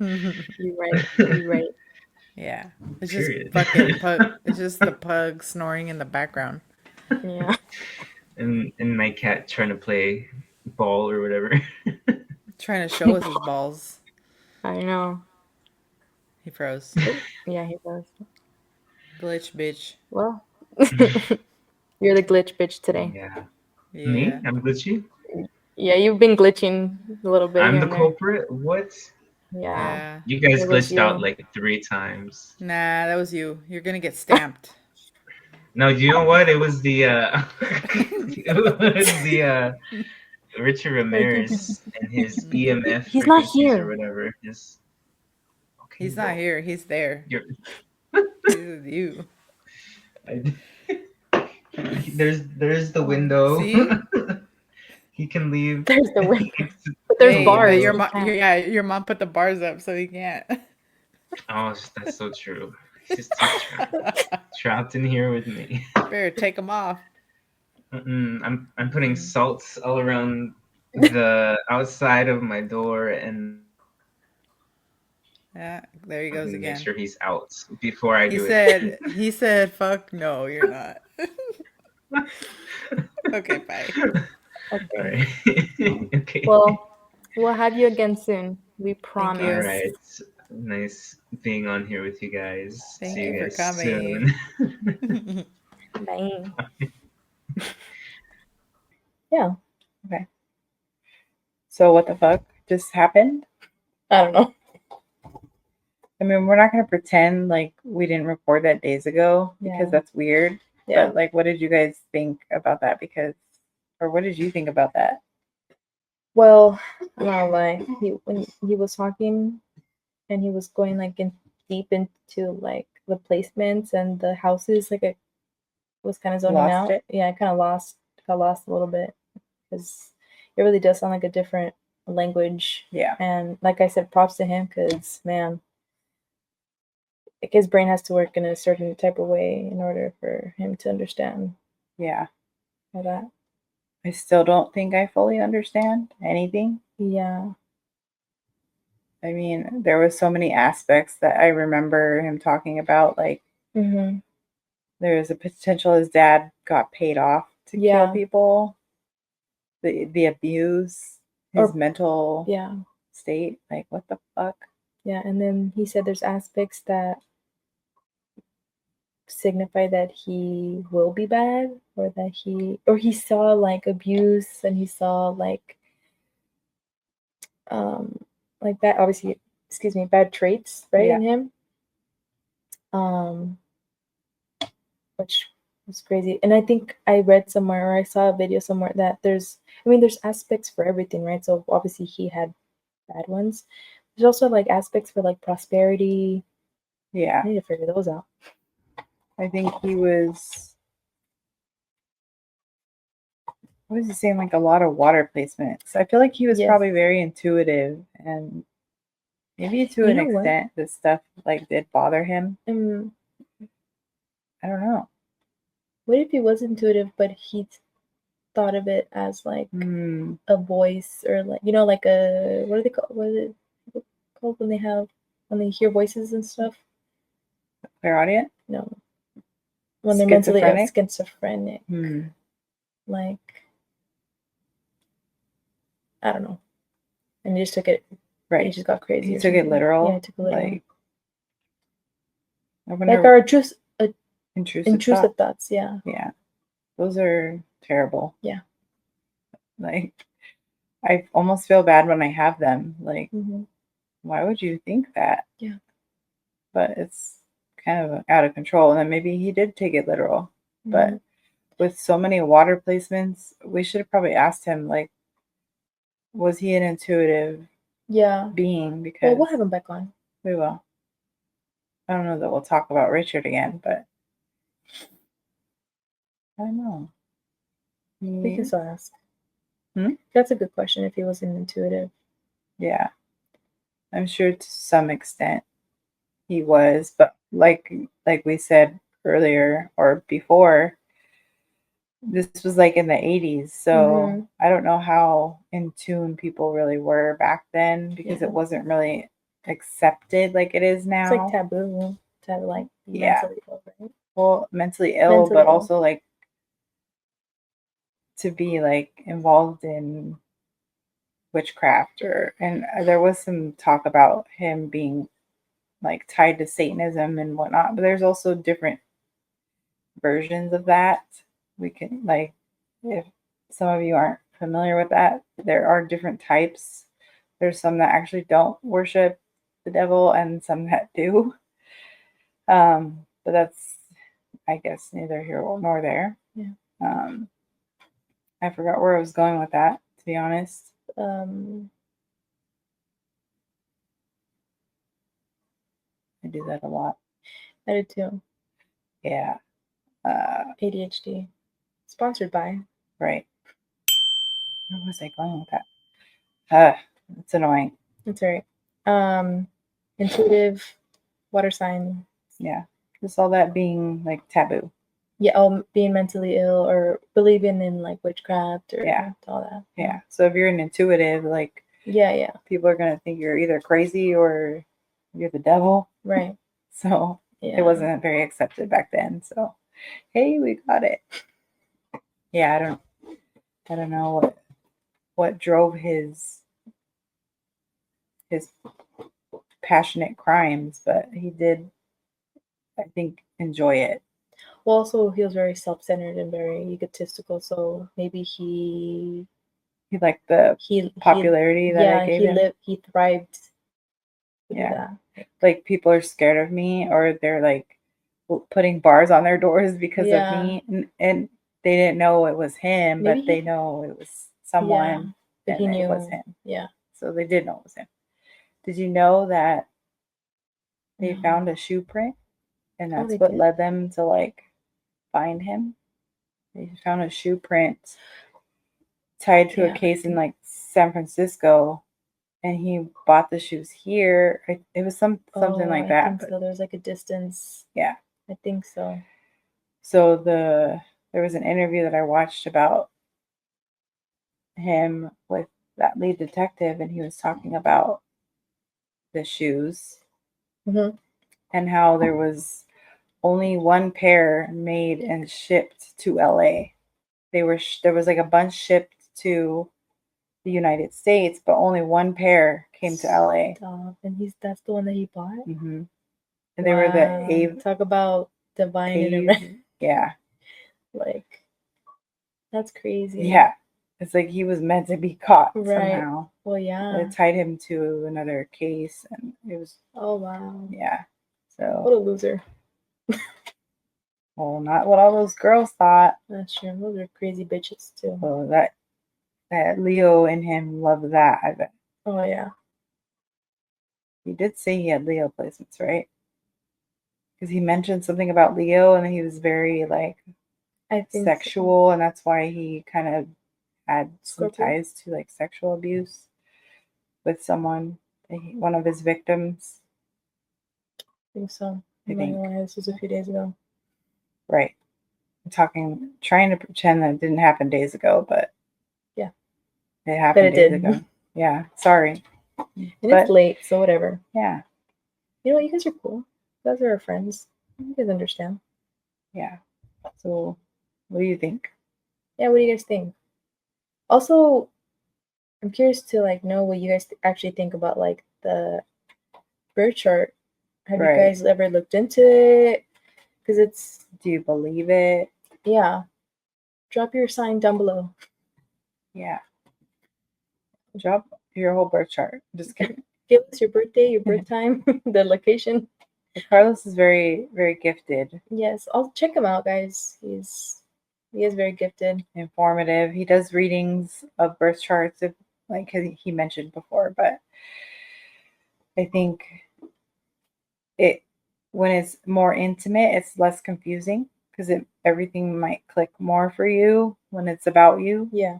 You're right. You're right.
Yeah. It's just
Period.
fucking pug. It's just the pug snoring in the background,
Yeah.
and my cat trying to play ball or whatever.
trying to show us his balls.
I know.
He froze.
Oh, yeah, he does.
Glitch, bitch.
Well, you're the glitch bitch today.
Yeah. Me?
Yeah.
I'm glitchy?
Yeah, you've been glitching a little bit
I'm
here
the
and there.
culprit? What?
Yeah.
You guys
It was
glitched out
you.
like 3 times.
Nah, that was you. You're gonna get stamped.
No, you know what? It was the it was the Richard Ramirez and his EMF
He's not
frequencies or
here.
whatever. His okay,
He's not here. He's there.
You're,
He's with you.
I, there's the window.
See?
He can leave.
There's the
He
window.
can-
But there's
Hey,
bars.
but
He can't.
your mom put the bars up so he can't.
oh, that's so true. He's too trapped in here with me.
Better take them off.
I'm putting salts all around the outside of my door and
Yeah, there he
I'm
goes
gonna
again.
make sure he's out before I
He
do
said, fuck no, you're not. Okay, bye.
Okay.
All right. Okay.
Well, we'll have you again soon. We
Thank
promise.
you.
All right. Nice being on here with you guys.
Thank
See
you for
guys
coming.
soon.
Bye. Yeah.
Okay. So what the fuck just happened?
I don't know.
I mean, we're not gonna pretend like we didn't record that days ago because
Yeah.
that's weird.
Yeah.
But like, what did you guys think about that? Or what did you think about that?
Well, I'm not gonna lie. When he was talking, and he was going like deep into like the placements and the houses, like I was kind of zoning
Lost
out.
it?
Yeah, I kind of got lost a little bit because it really does sound like a different language.
Yeah.
And like I said, props to him because man, like his brain has to work in a certain type of way in order for him to understand
Yeah.
all that.
I still don't think I fully understand anything.
Yeah.
I mean, there was so many aspects that I remember him talking about. Like,
Mm-hmm.
there was a potential his dad got paid off to
Yeah.
kill people. The abuse, his mental
Yeah.
state. Like, what the fuck?
Yeah. And then he said there's aspects that signify that he will be bad or that he saw like abuse and he saw like that obviously bad traits right
Yeah.
in him which was crazy. And I think I read somewhere or I saw a video somewhere that there's aspects for everything, right? So obviously he had bad ones. There's also like aspects for like prosperity.
Yeah.
I need to figure those out.
I think he was, what was he saying? Like a lot of water placements. I feel like he was
Yes.
probably very intuitive, and maybe to
You
an
know what?
extent this stuff like did bother him.
Um,
I don't know.
what if he was intuitive, but he thought of it as like a voice or like like a what are they called? What is it called when they hear voices and stuff?
Clairaudient?
No, when they're mentally
Schizophrenic?
schizophrenic. Like I don't know, and he just took it.
Right.
He just got crazy.
He
or
took it
something.
literal.
Yeah, he took it literal.
Like, I wonder,
like our just
intrusive
thoughts. Yeah.
Yeah. Those are terrible.
Yeah.
Like, I almost feel bad when I have them. Like,
Mm-hmm.
why would you think that?
Yeah.
But it's kind of out of control. And then maybe he did take it literal.
Mm-hmm.
But with so many water placements, we should have probably asked him, like, was he an intuitive being? Because
well, we'll have him back on.
We will. I don't know that we'll talk about Richard again, but I don't know.
We can still ask.
Hmm?
That's a good question if he wasn't intuitive.
Yeah. I'm sure to some extent he was, but like we said earlier or before, this was like in the 80s, so I don't know how in tune people really were back then because it wasn't really accepted like it is now.
It's like taboo to like be mentally ill, right?
Well, mentally ill, but also like to be like involved in witchcraft and there was some talk about him being like tied to Satanism and whatnot, but there's also different versions of that. We can, like, if some of you aren't familiar with that, there are different types. There's some that actually don't worship the devil and some that do. But that's, I guess, neither here nor there.
Yeah.
I forgot where I was going with that, to be honest. I do that a lot.
I did too.
Yeah.
ADHD. Sponsored by.
Right. Where was I going with that? It's annoying.
That's right. Intuitive, water sign.
Yeah. Just all that being like taboo.
Yeah, being mentally ill or believing in like witchcraft or all that.
Yeah. So if you're an intuitive, like,
yeah,
people are gonna think you're either crazy or you're the devil.
Right.
So it wasn't very accepted back then. So hey, we got it. Yeah, I don't know what drove his passionate crimes, but he did, I think, enjoy it.
Well, also he was very self-centered and very egotistical, so maybe he
liked the popularity that I gave him.
He thrived.
Yeah, like people are scared of me, or they're like putting bars on their doors because of me, and they didn't know it was him, but they know it was someone,
but he knew
it was him.
Yeah,
so they did know it was him. Did you know that they found a shoe print, and that's what led them to like find him? They found a shoe print tied to a case in like San Francisco, and he bought the shoes here. It was something like that.
I think so. There's like a distance.
Yeah,
I think so.
So there was an interview that I watched about him with that lead detective, and he was talking about the shoes and how there was only one pair made and shipped to LA. There was like a bunch shipped to the United States, but only one pair came to LA.
And that's the one that he bought.
Mm-hmm. And they were the
talk about divine intervention.
Yeah,
like that's crazy.
Yeah, it's like he was meant to be caught somehow.
Well, yeah,
it tied him to another case, and it was.
Oh wow.
Yeah. So
what a loser.
Well, not what all those girls thought.
That's true. Those are crazy bitches too.
Well, that Leo in him loved that, I bet.
Oh yeah.
He did say he had Leo placements, right? Because he mentioned something about Leo, and he was very like sexual, and that's why he kind of had some ties to like sexual abuse with someone, one of his victims.
I think so. This was a few days ago.
Right. Trying to pretend that it didn't happen days ago, but
yeah,
it happened days ago. Yeah, sorry.
And it's late, so whatever.
Yeah.
You know what? You guys are cool. You guys are our friends. You guys understand.
Yeah. So, what do you think?
Yeah, what do you guys think? Also, I'm curious to like know what you guys actually think about like the birth chart. Have you guys ever looked into it? Because it's.
Do you believe it?
Yeah. Drop your sign down below.
Yeah. Drop your whole birth chart. Just kidding.
Give us your birthday, your birth time, the location.
Carlos is very, very gifted.
Yes, I'll check him out, guys. He is very gifted,
informative. He does readings of birth charts, like he mentioned before. But I think when it's more intimate, it's less confusing because everything might click more for you when it's about you.
Yeah,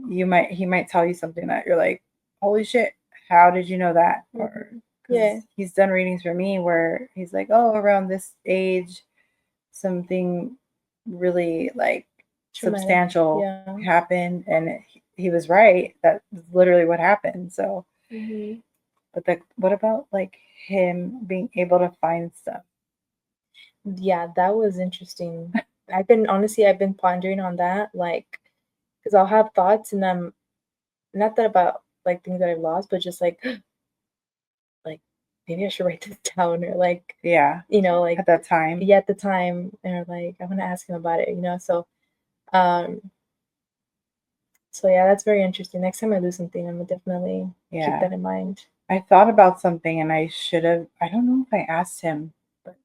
he might tell you something that you're like, holy shit, how did you know that? Or he's done readings for me where he's like, oh, around this age, something really like substantial happened, and he was right. That's literally what happened. So, but what about like him being able to find stuff?
Yeah, that was interesting. I've been pondering on that, like, because I'll have thoughts, and I'm not that about like things that I've lost, but just like maybe I should write this down, or like, like
at that time.
Yeah, at the time, or like I want to ask him about it, So, so yeah, that's very interesting. Next time I lose something, I'm gonna definitely keep that in mind.
I thought about something and I should have, I don't know if I asked him, but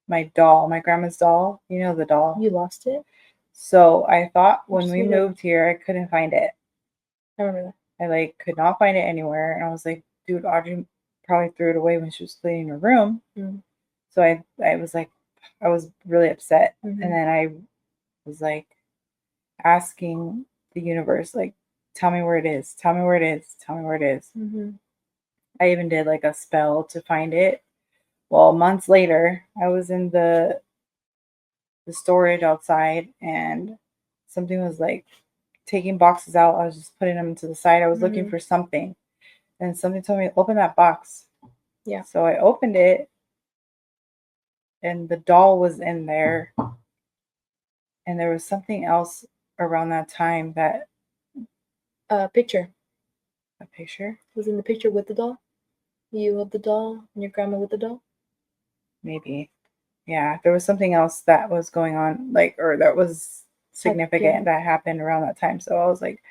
my doll, my grandma's doll, you know, the doll.
You lost it?
So I thought when
Just
we
leave it.
moved here, I couldn't find it.
I remember that.
I like could not find it anywhere. And I was like, dude, Audrey probably threw it away when she was cleaning her room.
Mm.
So I was like, I was really upset.
Mhm.
And then I was like asking the universe, like, tell me where it is. Tell me where it is. Tell me where it is.
Mm-hmm.
I even did like a spell to find it. Well, months later, I was in the storage outside and something was like taking boxes out. I was just putting them to the side. I was looking
Mhm.
for something. And something told me, open that box.
Yeah.
So I opened it and the doll was in there. And there was something else around that time that
Picture.
a picture,
Was in the picture with the doll? You with the doll and your grandma with the doll?
maybe. Yeah, there was something else that was going on, like, or that was significant
yeah.
that happened around that time. So I was like,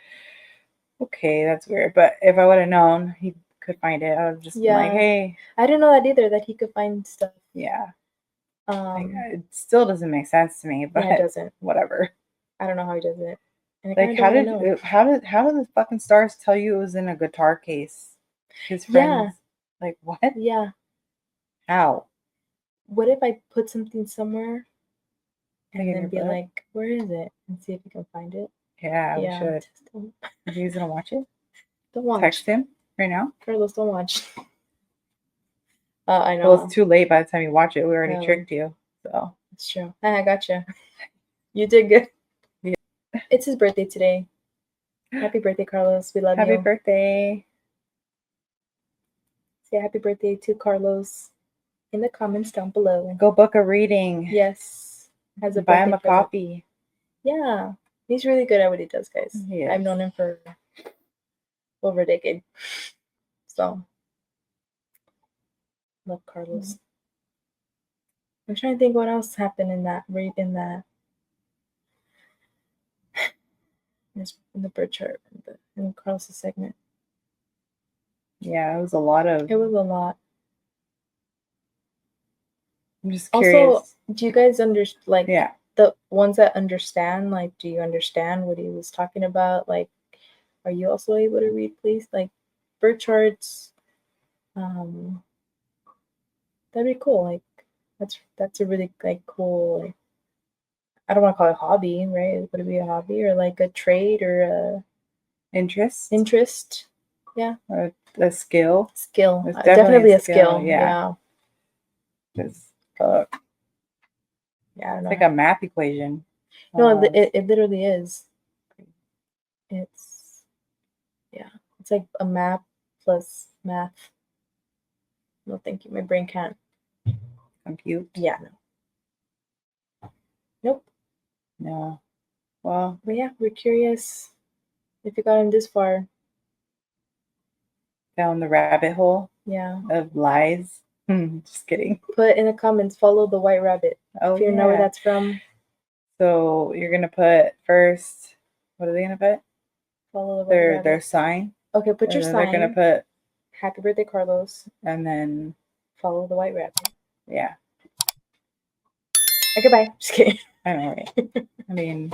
okay, that's weird. But if I would have known he could find it, I would have just been like,
Yeah.
hey,
I didn't know that either, that he could find stuff.
yeah. Like,
Um,
it still doesn't make sense to me, but
yeah, it doesn't.
whatever.
I don't know how he does it. And I
Like,
kinda don't wanna know.
how did the fucking stars tell you it was in a guitar case? His
Yeah.
friends, like, what?
Yeah.
How?
What if I put something somewhere
Like
and
in
then
your
be
book?
like, where is it? And see if you can find it.
Yeah, we
Yeah.
should.
Just don't
He's gonna watch it.
watch.
Text him right now.
Carlos, don't watch. I know.
Well, it's too late by the time you watch it. We already
Oh.
tricked you. So
That's true. I gotcha. You did good.
Yeah.
It's his birthday today. Happy birthday, Carlos. We love
happy
you.
birthday.
Say happy birthday to Carlos in the comments down below.
Go book a reading.
Yes. As a
Buy
birthday
him a
present.
coffee.
Yeah. He's really good at what he does, guys.
He
I've
is.
known him for over a decade. So love Carlos. I'm trying to think what else happened in that in the bird chart in Carlos's segment.
Yeah, it was a lot of.
It was a lot.
I'm just curious.
Also, do you guys understand? Like,
yeah,
the ones that understand, like, do you understand what he was talking about? Like, are you also able to read, please? Like, bird charts. That'd be cool. Like, that's a really like cool. Like, I don't want to call it hobby, right? Would it be a hobby or like a trade or a
interest,
Yeah,
or a skill.
skill.
It's
Definitely a skill.
Yeah. It's
Yeah, I don't know.
like a math equation.
No, it literally is. It's like a map plus math. No, thank you. My brain can't
compute.
Yeah, no. Nope.
No. Well,
But yeah, we're curious if you got him this far.
down the rabbit hole.
Yeah.
Of lies. Just kidding.
Put in the comments, follow the white rabbit.
Oh,
if you know where that's from.
So you're gonna put first. What are they gonna put?
Follow the white rabbit.
Their sign.
Okay, put your sign.
They're gonna put
happy birthday, Carlos.
And then
follow the white rabbit.
Yeah.
Okay, bye. Just kidding.
I know, right? I mean,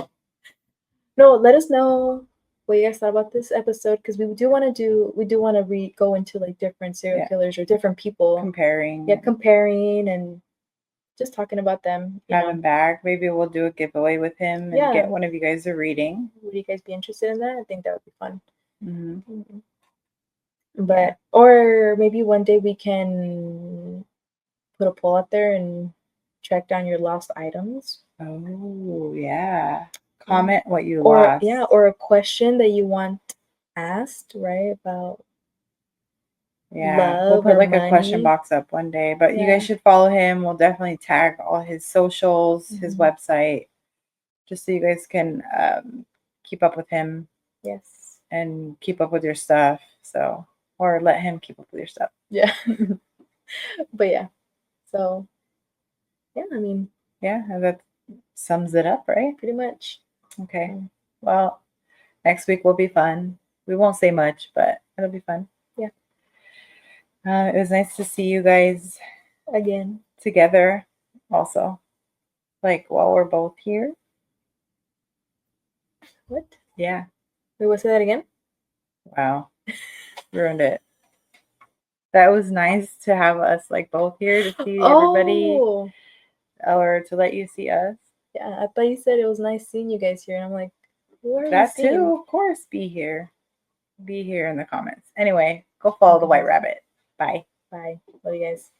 no. Let us know what you guys thought about this episode, because we do want to go into like different serial killers or different people, comparing and just talking about them.
Have him back. Maybe we'll do a giveaway with him and get one of you guys a reading.
Would you guys be interested in that? I think that would be fun.
Mm-hmm.
But or maybe one day we can put a poll out there and track down your lost items.
Oh yeah. Comment what you lost.
Yeah, or a question that you want asked, right? About
we'll put like a question box up one day. But you guys should follow him. We'll definitely tag all his socials, his website, just so you guys can keep up with him.
Yes.
And keep up with your stuff. So, or let him keep up with your stuff.
Yeah. But yeah. So yeah, I mean,
yeah, that sums it up, right?
Pretty much.
Okay. Well, next week will be fun. We won't say much, but it'll be fun.
Yeah.
It was nice to see you guys
Again.
together also. Like while we're both here.
What?
Yeah.
Wait, what's that again?
Wow. Ruined it. That was nice to have us like both here to see everybody
Oh,
or to let you see us.
yeah. I thought you said it was nice seeing you guys here, and I'm like, who are you
That
seeing?
too, of course, be here. Be here in the comments. Anyway, go follow the white rabbit. Bye.
Bye. Love you guys.